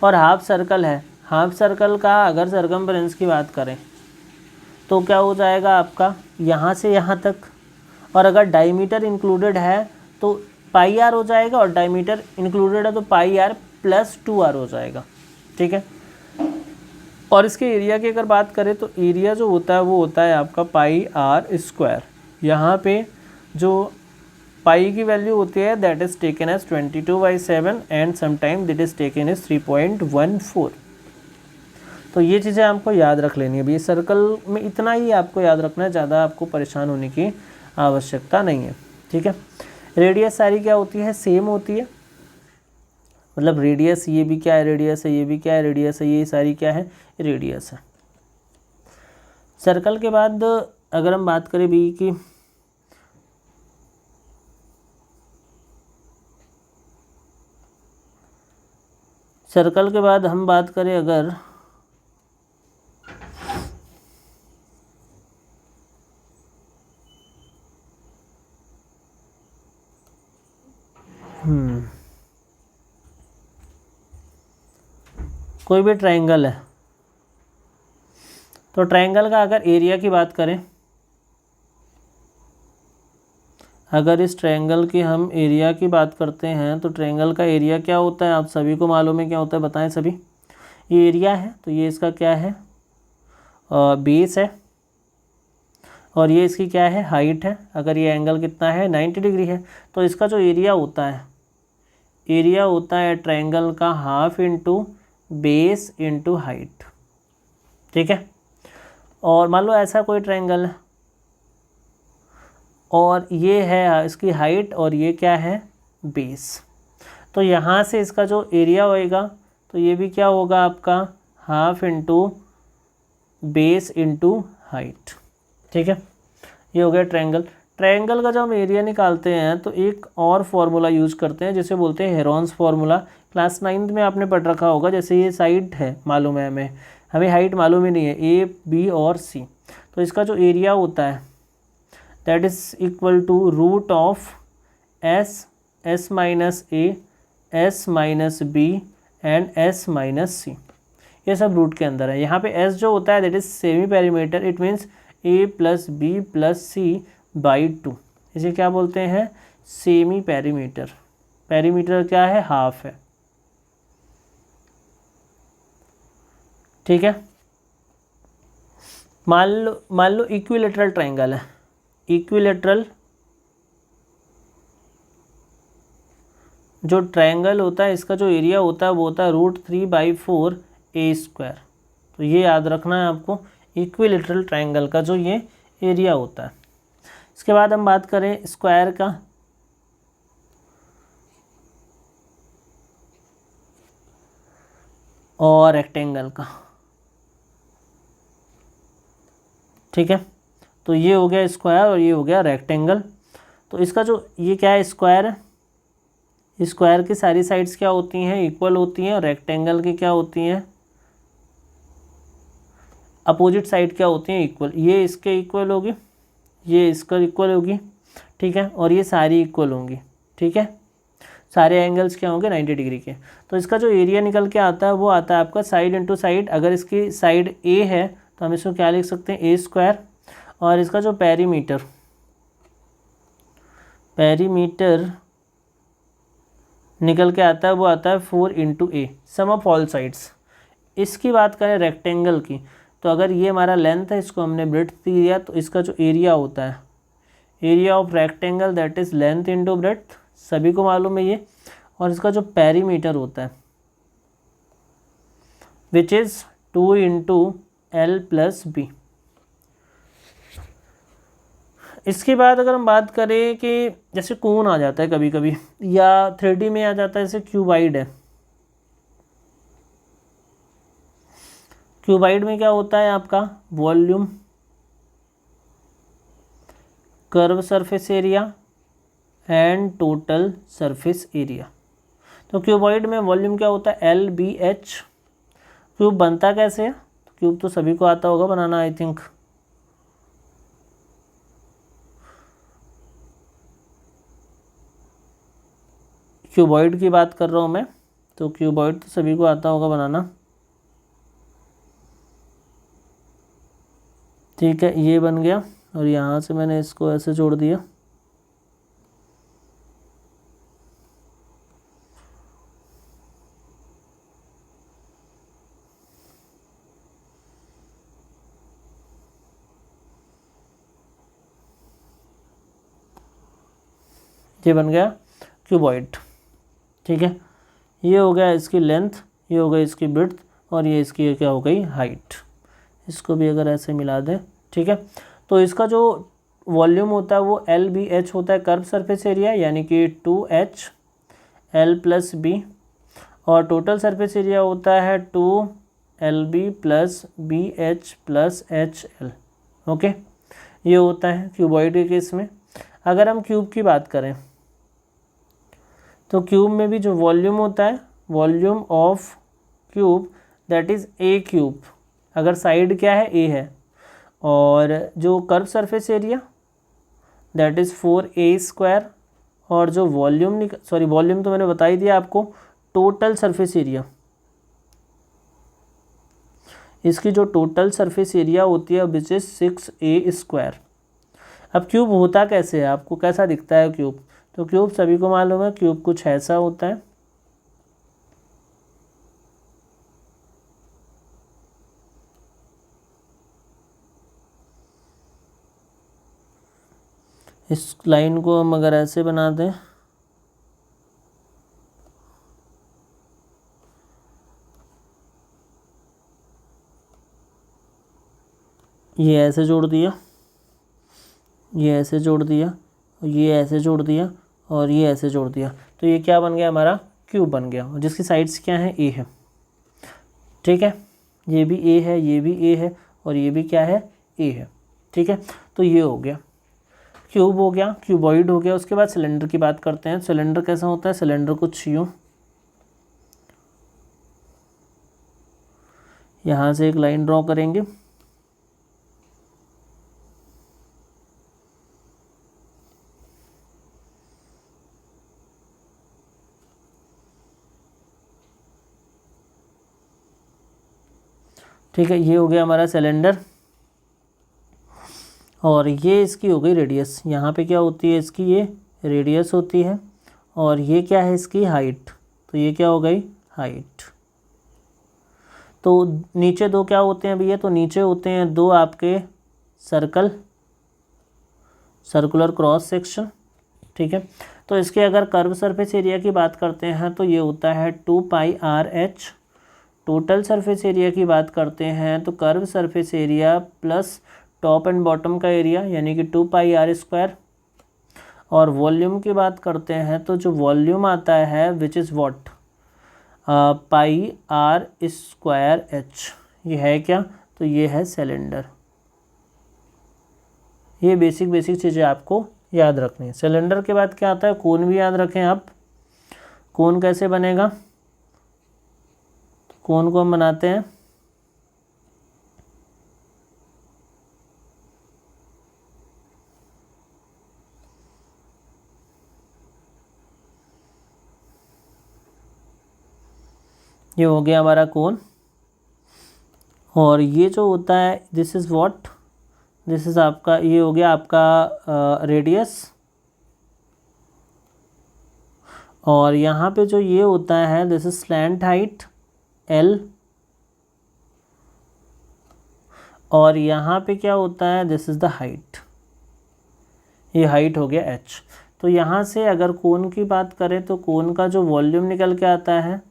और हाफ सर्कल है, हाफ सर्कल का अगर सर्कमफ्रेंस की बात करें तो क्या हो जाएगा आपका यहाँ से यहाँ तक, और अगर डायमीटर इंक्लूडेड है तो πr हो जाएगा, और डायमीटर इंक्लूडेड है तो πr + 2r हो जाएगा। ठीक है, और इसके एरिया की अगर बात करें तो एरिया जो होता है वो होता है आपका πr²। यहाँ पे जो पाई की वैल्यू होती है that is taken as 22/7 and sometime that is taken as 3.14। तो ये चीज़ें आपको याद रख लेनी है। अभी सर्कल में इतना ही आपको याद रखना है, ज़्यादा आपको परेशान होने की आवश्यकता नहीं है। ठीक है, रेडियस सारी क्या होती है, सेम होती है, मतलब रेडियस ये भी क्या है, रेडियस है, ये भी क्या है, रेडियस है, ये सारी क्या है, रेडियस है। सर्कल के बाद अगर हम बात करें भी कि सर्कल के बाद हम बात करें अगर कोई भी ट्रायंगल है, तो ट्रायंगल का अगर एरिया की बात करें, अगर इस ट्रायंगल की हम एरिया की बात करते हैं तो ट्रायंगल का एरिया क्या होता है आप सभी को मालूम है, क्या होता है बताएं सभी। ये एरिया है तो ये इसका क्या है, बेस है, और ये इसकी क्या है, हाइट है। अगर ये एंगल कितना है 90 डिग्री है, तो इसका जो एरिया होता है, एरिया होता है ट्रायंगल का half into base into height. ठीक है, और मान लो ऐसा कोई ट्रायंगल है और ये है इसकी हाइट और ये क्या है, बेस, तो यहाँ से इसका जो एरिया होएगा तो ये भी क्या होगा आपका half into base into height. ठीक है, ये हो गया ट्रायंगल। ट्रायंगल का जब हम एरिया निकालते हैं तो एक और फार्मूला यूज़ करते हैं जिसे बोलते हैं हेरोन्स फार्मूला। क्लास 9th में आपने पढ़ रखा होगा। जैसे ये साइड है मालूम है हमें हाइट मालूम ही नहीं है, ए बी और सी, तो इसका जो एरिया होता है that is equal to root of S, S minus A, S minus B and S minus C. ये सब रूट के अंदर है। यहाँ पे एस जो होता है that is semi perimeter, it means A plus B plus C by 2। इसे क्या बोलते हैं, सेमी पेरीमीटर। पेरीमीटर क्या है, हाफ है। ठीक है। मान लो इक्विलेटरल ट्रायंगल है, इक्विलेटरल जो ट्रायंगल होता है इसका जो एरिया होता है वो होता है √3/4 A²। तो ये याद रखना है आपको, इक्विलेटरल ट्रायंगल का जो ये एरिया होता है। इसके बाद हम बात करें स्क्वायर का, और रेक्टेंगल का, ठीक है। तो ये हो गया स्क्वायर और ये हो गया रेक्टेंगल। तो इसका जो ये क्या है, स्क्वायर है, स्क्वायर की सारी साइड्स क्या होती हैं, इक्वल होती हैं, और रेक्टेंगल की क्या होती हैं, अपोजिट साइड क्या होती हैं, इक्वल। ये इसके इक्वल होगी, ये इसका इक्वल होगी, ठीक है, और ये सारी इक्वल होंगी, ठीक है। सारे एंगल्स क्या होंगे, 90 डिग्री के। तो इसका जो एरिया निकल के आता है वो आता है आपका साइड इंटू साइड। अगर इसकी साइड ए है तो हम इसको क्या लिख सकते हैं, A², और इसका जो पेरीमीटर निकल के आता है वो आता है 4 × A, sum of all sides. इसकी बात करें रेक्टेंगल की, तो अगर ये हमारा लेंथ है, इसको हमने ब्रेड्थ दिया, तो इसका जो एरिया होता है, area of rectangle that is length into breadth, सभी को मालूम है ये। और इसका जो पेरीमीटर होता है विच इज़ 2 × L + B। इसके बाद अगर हम बात करें कि जैसे कोन आ जाता है कभी कभी, या 3D में आ जाता है, जैसे क्यूबाइड है। क्यूबाइड में क्या होता है आपका, volume, curve surface area and total surface area. तो क्यूबॉइड में वॉल्यूम क्या होता है, LBH। क्यूब बनता कैसे है, क्यूब तो सभी को आता होगा बनाना आई थिंक। क्यूबॉइड की बात कर रहा हूँ मैं, तो क्यूबॉइड तो सभी को आता होगा बनाना, ठीक है। ये बन गया, और यहाँ से मैंने इसको ऐसे जोड़ दिया, ये बन गया क्यूबॉइड, ठीक है। ये हो गया इसकी लेंथ, ये हो गई इसकी ब्रेड्थ, और ये इसकी क्या हो गई, हाइट। इसको भी अगर ऐसे मिला दें, ठीक है। तो इसका जो वॉल्यूम होता है वो LBH होता है, कर्व सरफेस एरिया, यानी कि 2H L + B, और टोटल सरफेस एरिया होता है 2LB + BH + HL। ओके, ये होता है क्यूबॉइड के केस में। अगर हम क्यूब की बात करें, तो क्यूब में भी जो वॉल्यूम होता है, volume of cube that is A³। अगर साइड क्या है, A है, और जो curve surface area that is 4A², और जो वॉल्यूम वॉल्यूम तो मैंने बता ही दिया आपको, टोटल सरफेस एरिया, इसकी जो टोटल सरफेस एरिया होती है विच इज़ 6A²। अब क्यूब होता कैसे है, आपको कैसा दिखता है क्यूब, तो क्यूब सभी को मालूम है, क्यूब कुछ ऐसा होता है। इस लाइन को हम अगर ऐसे बना दें, ये ऐसे जोड़ दिया, ये ऐसे जोड़ दिया, ये ऐसे जोड़ दिया, और ये ऐसे जोड़ दिया, तो ये क्या बन गया, हमारा क्यूब बन गया, जिसकी साइड्स क्या है, A है, ठीक है। ये भी A है, ये भी A है, और ये भी क्या है, A है, ठीक है। तो ये हो गया क्यूब, हो गया क्यूबॉइड, हो गया। उसके बाद सिलेंडर की बात करते हैं। सिलेंडर कैसा होता है, सिलेंडर कुछ यूँ, यहाँ से एक लाइन ड्रॉ करेंगे, ठीक है। ये हो गया हमारा सिलेंडर, और ये इसकी हो गई रेडियस। यहाँ पे क्या होती है इसकी, ये रेडियस होती है, और ये क्या है इसकी हाइट, तो ये क्या हो गई, हाइट। तो नीचे दो क्या होते हैं भैया, तो नीचे होते हैं दो आपके सर्कुलर क्रॉस सेक्शन, ठीक है। तो इसके अगर कर्व सरफेस एरिया की बात करते हैं तो ये होता है 2πr/h। टोटल सरफेस एरिया की बात करते हैं तो curve surface area plus top and bottom का एरिया यानी कि 2πr²। और वॉल्यूम की बात करते हैं तो जो वॉल्यूम आता है विच इज़ व्हाट, πr²h। ये है क्या, तो ये है सिलेंडर। ये बेसिक चीज़ें आपको याद रखनी है। सिलेंडर के बाद क्या आता है, कोन भी याद रखें आप। कोन कैसे बनेगा, कोन को हम बनाते हैं ये हो गया हमारा कोन। और ये जो होता है this is what, this is आपका, ये हो गया आपका रेडियस। और यहाँ पे जो ये होता है this is slant height L। और यहाँ पे क्या होता है दिस इज़ द हाइट, ये हाइट हो गया h। तो यहाँ से अगर कोन की बात करें तो कोन का जो वॉल्यूम निकल के आता है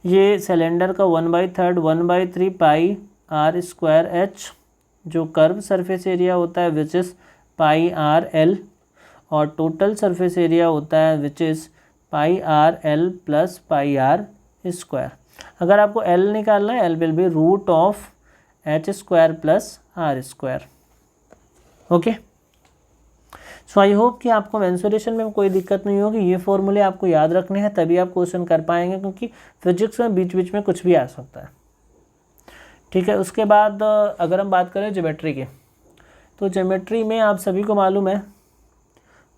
ये सिलेंडर का 1/3 1/3 πr²h, जो कर्व सरफेस एरिया होता है विच इज़ πrl। और टोटल सरफेस एरिया होता है विच इज़ πrl + πr²। अगर आपको L निकालना है L will be √h² + r²। Okay, so I hope कि आपको मेंसुरेशन में कोई दिक्कत नहीं होगी। ये फॉर्मूले आपको याद रखने हैं तभी आप क्वेश्चन कर पाएंगे, क्योंकि फिजिक्स में बीच बीच में कुछ भी आ सकता है, ठीक है। उसके बाद अगर हम बात करें ज्योमेट्री की, तो ज्योमेट्री में आप सभी को मालूम है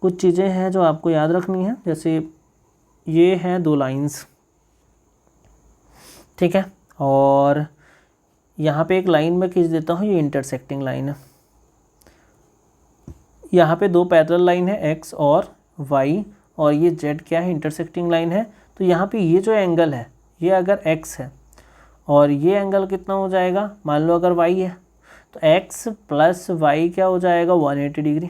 कुछ चीज़ें हैं जो आपको याद रखनी है। जैसे ये हैं दो लाइंस, ठीक है, और यहाँ पे एक लाइन में खींच देता हूँ, ये इंटरसेक्टिंग लाइन है। यहाँ पे दो पैरेलल लाइन है x और y, और ये z क्या है, इंटरसेक्टिंग लाइन है। तो यहाँ पे ये जो एंगल है ये अगर x है और ये एंगल कितना हो जाएगा, मान लो अगर y है तो x + y क्या हो जाएगा 180 डिग्री।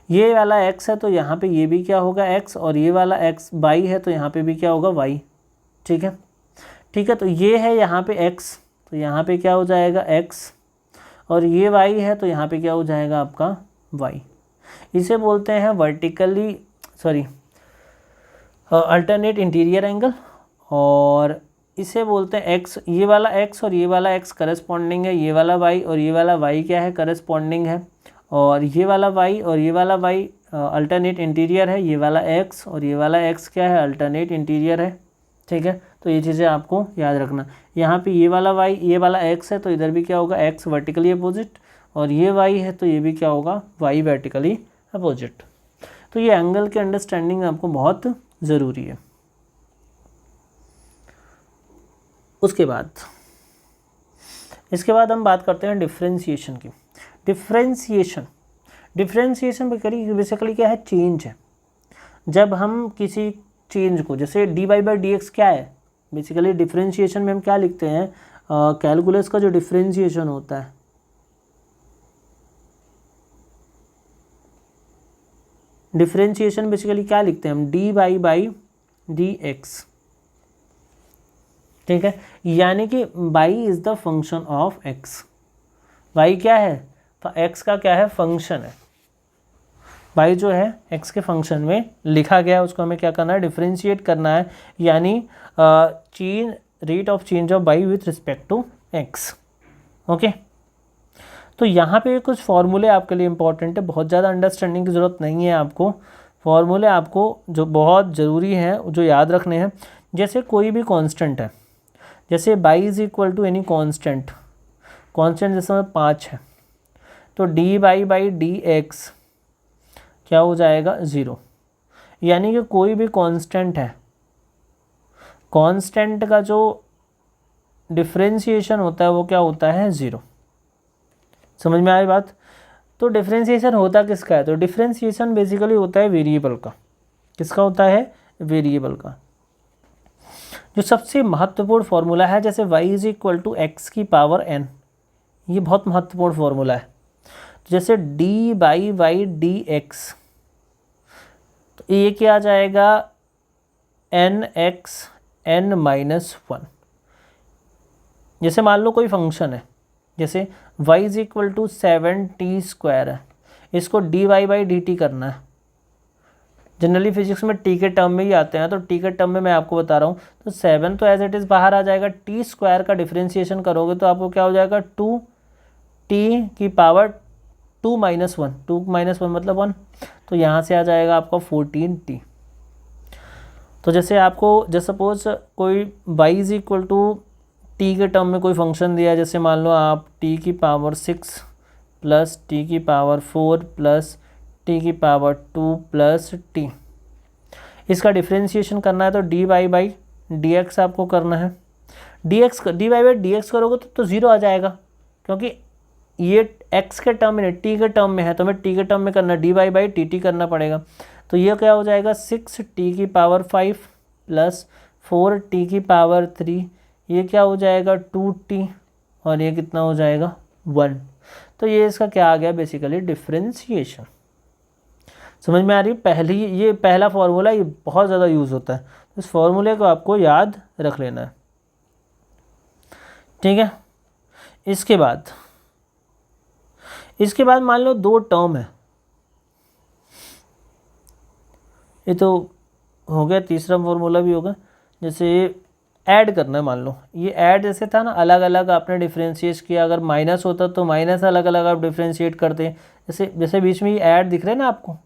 ये वाला x है तो यहाँ पे ये भी क्या होगा x, और ये वाला x y है तो यहाँ पे भी क्या होगा y, ठीक है। ठीक है, तो ये है यहाँ पे x, तो यहाँ पे क्या हो जाएगा x, और ये y है तो यहाँ पे क्या हो जाएगा आपका y। इसे बोलते हैं अल्टरनेट इंटीरियर एंगल। और इसे बोलते हैं x, ये वाला x और ये वाला x करस्पॉन्डिंग है, ये वाला y और ये वाला y क्या है, करस्पॉन्डिंग है। और ये वाला y और ये वाला y अल्टरनेट इंटीरियर है, ये वाला x और ये वाला x क्या है, अल्टरनेट इंटीरियर है, ठीक है। तो ये चीज़ें आपको याद रखना। यहाँ पे ये वाला y ये वाला x है तो इधर भी क्या होगा x वर्टिकली अपोजिट, और ये y है तो ये भी क्या होगा y वर्टिकली अपोजिट। तो ये एंगल की अंडरस्टैंडिंग आपको बहुत ज़रूरी है। इसके बाद हम बात करते हैं डिफ्रेंशिएशन की। डिफ्रेंशिएशन बेसिकली क्या है, चेंज है। जब हम किसी चेंज को, जैसे dy/dx क्या है, बेसिकली डिफ्रेंशिएशन में हम क्या लिखते हैं, कैलकुलस का जो डिफ्रेंशिएशन होता है, डिफ्रेंशिएशन बेसिकली क्या लिखते हैं हम, dy/dx, ठीक है। यानी कि y is the function of x। y क्या है, x का क्या है, फंक्शन है। y जो है x के फंक्शन में लिखा गया है, उसको हमें क्या करना है, डिफ्रेंशिएट करना है, यानी rate of change of y with respect to x। Okay, तो यहाँ पे कुछ फॉर्मूले आपके लिए इंपॉर्टेंट है, बहुत ज़्यादा अंडरस्टैंडिंग की ज़रूरत नहीं है आपको। फॉर्मूले आपको जो बहुत ज़रूरी हैं जो याद रखने हैं। जैसे कोई भी कांस्टेंट है, जैसे y is equal to any constant जैसे 5 है, तो dy/dx क्या हो जाएगा 0। यानी कि कोई भी कांस्टेंट है, कांस्टेंट का जो डिफ्रेंशिएशन होता है वो क्या होता है 0। समझ में आई बात। तो डिफ्रेंशिएशन होता किसका है, तो डिफ्रेंशिएशन बेसिकली होता है वेरिएबल का। किसका होता है, वेरिएबल का। जो सबसे महत्वपूर्ण फॉर्मूला है, जैसे y is equal to X की पावर n, ये बहुत महत्वपूर्ण फॉर्मूला है। जैसे D by Y D X, तो ये क्या आ जाएगा, N X N minus one. जैसे मान लो कोई फंक्शन है, जैसे y is equal to 7t square है, इसको D Y by D T करना है। जनरली फिजिक्स में टी के टर्म में ही आते हैं, तो टी के टर्म में मैं आपको बता रहा हूँ। तो 7 तो एज इट इज़ बाहर आ जाएगा, टी स्क्वायर का डिफ्रेंशिएशन करोगे तो आपको क्या हो जाएगा, 2t की power 2 minus one, 2 minus one मतलब 1, तो यहाँ से आ जाएगा आपका 14t। तो जैसे आपको जैसे सपोज कोई y is equal to T के टर्म में कोई फंक्शन दिया है, जैसे मान लो आप t की पावर 6 प्लस टी की पावर 4 प्लस टी की पावर 2 प्लस टी, इसका डिफ्रेंशिएशन करना है तो D Y by D X आपको करना है। D Y by D X करोगे तो 0 आ जाएगा, क्योंकि ये x के टर्म में टी के टर्म में है, तो हमें टी के टर्म में करना D Y by T T करना पड़ेगा। तो ये क्या हो जाएगा, 6t की पावर 5 प्लस 4t की पावर 3, ये क्या हो जाएगा 2t, और ये कितना हो जाएगा 1। तो ये इसका क्या आ गया, बेसिकली डिफ्रेंशिएशन। समझ में आ रही है? ये पहला फॉर्मूला, ये बहुत ज़्यादा यूज़ होता है, इस फॉर्मूले को आपको याद रख लेना है, ठीक है। इसके बाद मान लो दो टर्म है, ये तो हो गया, तीसरा फॉर्मूला भी होगा। जैसे ऐड करना है, मान लो ये ऐड जैसे था ना, अलग अलग आपने डिफ्रेंशिएट किया, अगर माइनस होता तो माइनस अलग अलग आप डिफ्रेंशिएट करते, जैसे बीच में ये ऐड दिख रहा है ना आपको,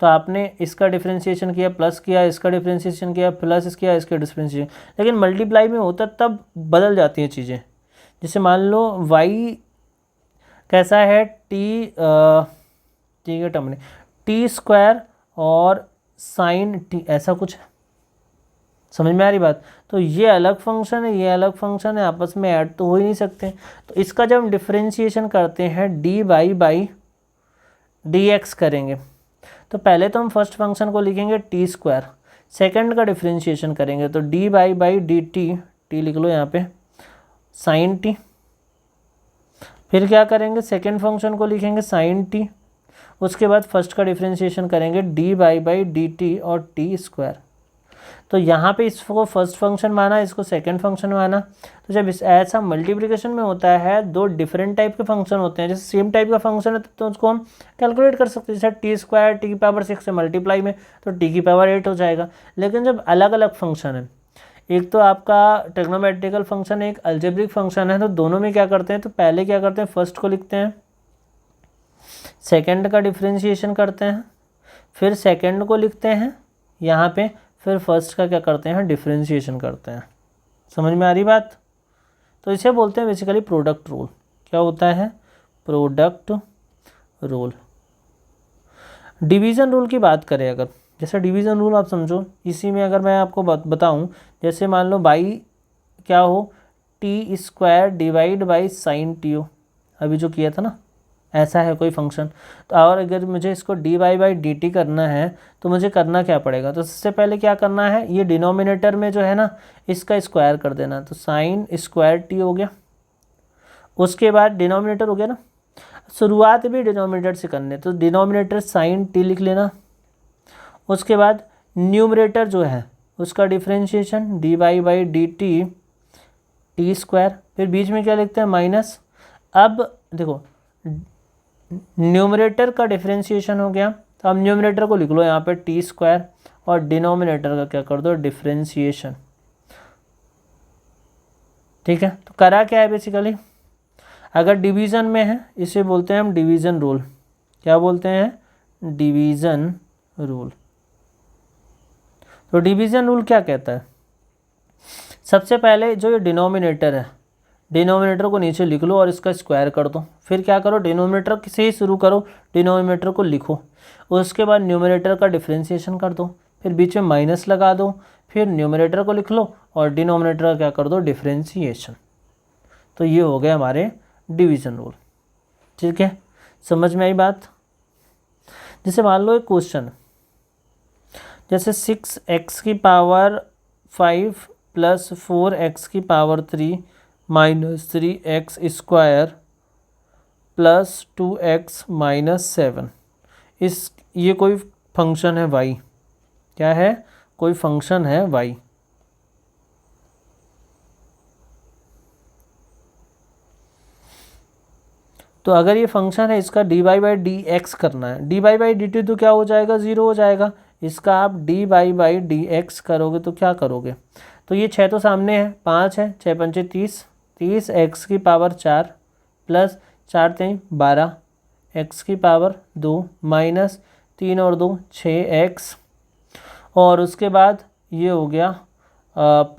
तो आपने इसका डिफ्रेंशिएशन किया, प्लस किया, इसका डिफ्रेंशिएशन किया, प्लस किया, इसका डिफ्रेंशिएशन। लेकिन मल्टीप्लाई में होता तब बदल जाती हैं चीज़ें। जैसे मान लो y कैसा है, टी के टर्म में टी स्क्वायर और साइन टी, ऐसा कुछ है, समझ में आ रही बात। तो ये अलग फंक्शन है, ये अलग फंक्शन है, आपस में ऐड तो हो ही नहीं सकते। तो इसका जब हम डिफ्रेंशिएशन करते हैं D Y by D X करेंगे, तो पहले तो हम फर्स्ट फंक्शन को लिखेंगे टी स्क्वायर, सेकंड का डिफ्रेंशिएशन करेंगे तो D Y by D T, T लिख लो यहाँ पे, साइन टी। फिर क्या करेंगे, सेकंड फंक्शन को लिखेंगे साइन टी, उसके बाद फर्स्ट का डिफ्रेंशिएशन करेंगे D Y by D T और टी स्क्वायर। तो यहाँ पे इसको फर्स्ट फंक्शन माना, इसको सेकंड फंक्शन माना। तो जब ऐसा मल्टीप्लिकेशन में होता है, दो डिफरेंट टाइप के फंक्शन होते हैं, जैसे सेम टाइप का फंक्शन है तो उसको हम कैलकुलेट कर सकते हैं। जैसे टी स्क्वायर टी की पावर 6 से मल्टीप्लाई में तो टी की पावर 8 हो जाएगा। लेकिन जब अलग अलग फंक्शन है, एक तो आपका ट्रिग्नोमेट्रिकल फंक्शन है, एक अलजेब्रिक फंक्शन है, तो दोनों में क्या करते हैं, तो पहले क्या करते हैं, फर्स्ट को लिखते हैं, सेकंड का डिफ्रेंशिएशन करते हैं, फिर सेकंड को लिखते हैं यहाँ पे, फिर फर्स्ट का क्या करते हैं, डिफ्रेंशिएशन करते हैं। समझ में आ रही बात। तो इसे बोलते हैं बेसिकली प्रोडक्ट रूल। क्या होता है, प्रोडक्ट रूल। डिवीज़न रूल की बात करें अगर, जैसे डिवीज़न रूल आप समझो, इसी में अगर मैं आपको बताऊं, जैसे मान लो बाई क्या हो, T square divide by sine T हो, अभी जो किया था ना, ऐसा है कोई फंक्शन। तो और अगर मुझे इसको D Y by D T करना है तो मुझे करना क्या पड़ेगा, तो सबसे पहले क्या करना है, ये डिनोमिनेटर में जो है ना, इसका स्क्वायर कर देना, तो साइन स्क्वायर टी हो गया। उसके बाद डिनोमिनेटर हो गया ना, शुरुआत भी डिनोमिनेटर से करने, तो डिनोमिनेटर साइन टी लिख लेना। उसके बाद न्यूमरेटर जो है उसका differentiation D Y by D T T square, फिर बीच में क्या लिखते हैं, माइनस। अब देखो न्यूमरेटर का डिफ्रेंशिएशन हो गया, तो अब न्यूमरेटर को लिख लो यहाँ पे टी स्क्वायर, और डिनोमिनेटर का क्या कर दो, डिफ्रेंशिएशन। ठीक है, तो करा क्या है बेसिकली, अगर डिवीज़न में है इसे बोलते हैं हम डिवीज़न रूल। क्या बोलते हैं, डिवीज़न रूल। तो डिवीज़न रूल क्या कहता है, सबसे पहले जो ये डिनोमिनेटर है, डिनोमिनेटर को नीचे लिख लो और इसका स्क्वायर कर दो। फिर क्या करो, डिनोमिनेटर से ही शुरू करो, डिनोमिनेटर को लिखो, उसके बाद न्यूमरेटर का डिफ्रेंशिएशन कर दो, फिर बीच में माइनस लगा दो, फिर न्यूमरेटर को लिख लो और डिनोमिनेटर का क्या कर दो, डिफ्रेंशिएशन। तो ये हो गया हमारे डिवीज़न रूल। ठीक है, समझ में आई बात। जैसे मान लो एक क्वेश्चन, जैसे 6x की power 5 plus 4x³ minus 3x² plus 2x minus 7। ये कोई फंक्शन है y, क्या है, कोई फंक्शन है y। तो अगर ये फंक्शन है, इसका dy/dx करना है, dy/dt तो क्या हो जाएगा, 0 हो जाएगा। इसका आप dy/dx करोगे तो क्या करोगे, तो ये 6 तो सामने है, 5 है, 6 पंचे 30, 30x⁴ प्लस 4 3 12 x⁴ माइनस 3 और 2 6x, और उसके बाद ये हो गया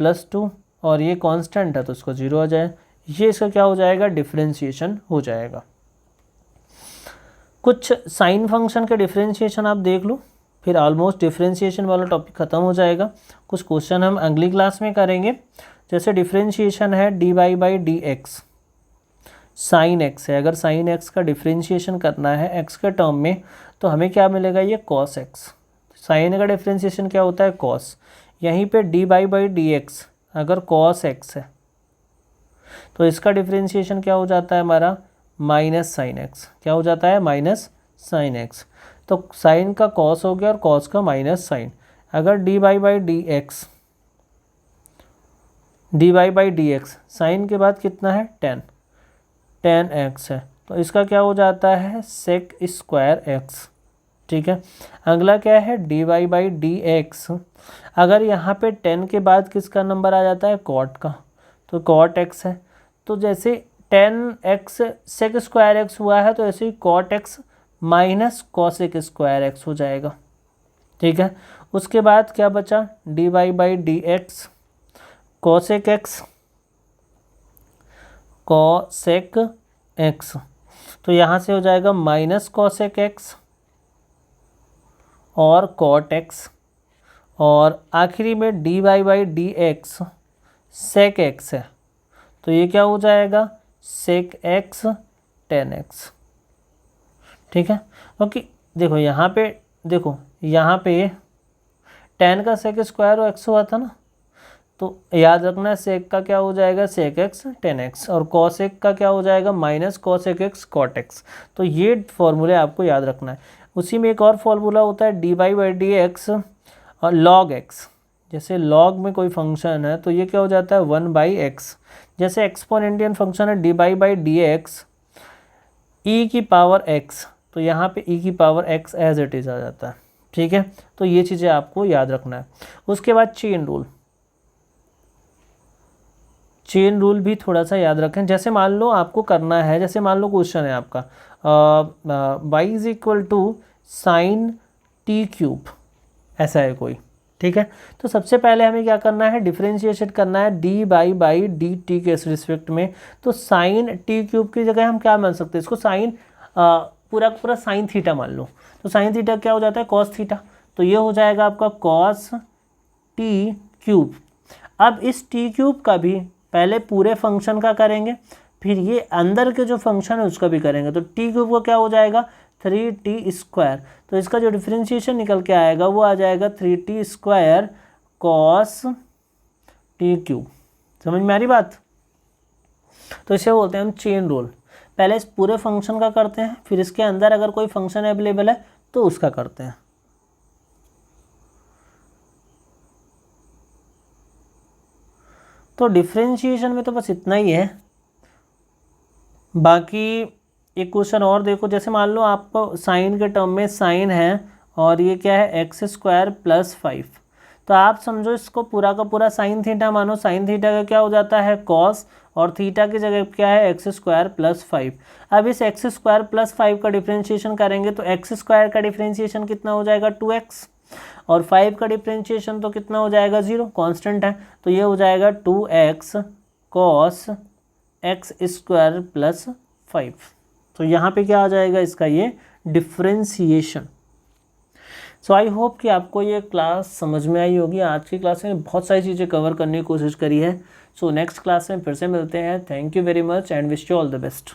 +2, और ये कांस्टेंट है तो इसको 0 आ जाए। ये इसका क्या हो जाएगा, डिफरेंशिएशन हो जाएगा। कुछ साइन फंक्शन के डिफरेंशिएशन आप देख लो, फिर ऑलमोस्ट डिफरेंशिएशन वाला टॉपिक ख़त्म हो जाएगा। कुछ क्वेश्चन हम अगली क्लास में करेंगे। जैसे डिफरेंशिएशन है dy/dx, साइन x है, अगर साइन x का डिफरेंशिएशन करना है x के टर्म में तो हमें क्या मिलेगा, ये cos x। साइन का डिफरेंशिएशन क्या होता है, cos। यहीं पे dy/dx अगर cos x है तो इसका डिफरेंशिएशन क्या हो जाता है हमारा, माइनस साइन एक्स। क्या हो जाता है, माइनस साइन एक्स। तो साइन का कॉस हो गया और कॉस का माइनस साइन। अगर dy/dx साइन के बाद कितना है, tan x है, तो इसका क्या हो जाता है, sec² x। ठीक है, अगला क्या है, dy/dx अगर यहाँ पे tan के बाद किसका नंबर आ जाता है, cot का, तो cot x है। तो जैसे tan x sec² x हुआ है, तो ऐसे ही cot x minus cosec² x हो जाएगा। ठीक है, उसके बाद क्या बचा, dy/dx cosec x, तो यहाँ से हो जाएगा माइनस cosec x और cot x, और आखिरी में dy/dx sec x है, तो ये क्या हो जाएगा, sec x tan x। ठीक है, क्योंकि देखो यहाँ पे tan का sec² और x हुआ था ना, तो याद रखना है sec का क्या हो जाएगा, sec x tan x, और cosec का क्या हो जाएगा, minus cosec x cot x। तो ये फॉर्मूले आपको याद रखना है। उसी में एक और फॉर्मूला होता है dy/dx और log x। जैसे log में कोई फंक्शन है तो ये क्या हो जाता है, 1/x। जैसे एक्सपोनेंशियल फंक्शन है dy/dx e⁻x, तो यहाँ पे e⁻x एज इट इज़ आ जाता है। ठीक है, तो ये चीज़ें आपको याद रखना है। उसके बाद चेन रूल भी थोड़ा सा याद रखें। जैसे मान लो आपको करना है, जैसे मान लो क्वेश्चन है आपका y = sin t³, ऐसा है कोई। ठीक है, तो सबसे पहले हमें क्या करना है, डिफरेंशिएशन करना है dy/dt के रिस्पेक्ट में। तो साइन t³ की जगह हम क्या मान सकते हैं, इसको साइन पूरा पूरा साइन थीटा मान लो। तो साइन थीटा क्या हो जाता है, कॉस थीटा, तो ये हो जाएगा आपका कॉस t³। अब इस t³ का भी पहले पूरे फंक्शन का करेंगे, फिर ये अंदर के जो फंक्शन है उसका भी करेंगे। तो t³ का क्या हो जाएगा, 3t²। तो इसका जो डिफरेंशिएशन निकल के आएगा वो आ जाएगा 3t² cos t³। समझ में आ रही बात। तो इसे बोलते हैं हम चेन रूल। पहले इस पूरे फंक्शन का करते हैं, फिर इसके अंदर अगर कोई फंक्शन अवेलेबल है तो उसका करते हैं। तो डिफरेंशिएशन में तो बस इतना ही है। बाकी एक क्वेश्चन और देखो, जैसे मान लो आपको साइन के टर्म में साइन है और ये क्या है, x² + 5। तो आप समझो इसको पूरा का पूरा साइन थीटा मानो। साइन थीटा का क्या हो जाता है, कॉस, और थीटा की जगह क्या है, x² + 5। अब इस x² + 5 का डिफरेंशिएशन करेंगे तो x² का डिफरेंशिएशन कितना हो जाएगा, 2x, और 5 का डिफरेंशिएशन तो कितना हो जाएगा, 0, कांस्टेंट है। तो ये हो जाएगा 2x cos x² + 5। तो यहाँ पे क्या आ जाएगा, इसका ये डिफरेंशिएशन। सो आई होप कि आपको ये क्लास समझ में आई होगी। आज की क्लास में बहुत सारी चीज़ें कवर करने की कोशिश करी है। सो नेक्स्ट क्लास में फिर से मिलते हैं। Thank you very much and wish you all the best.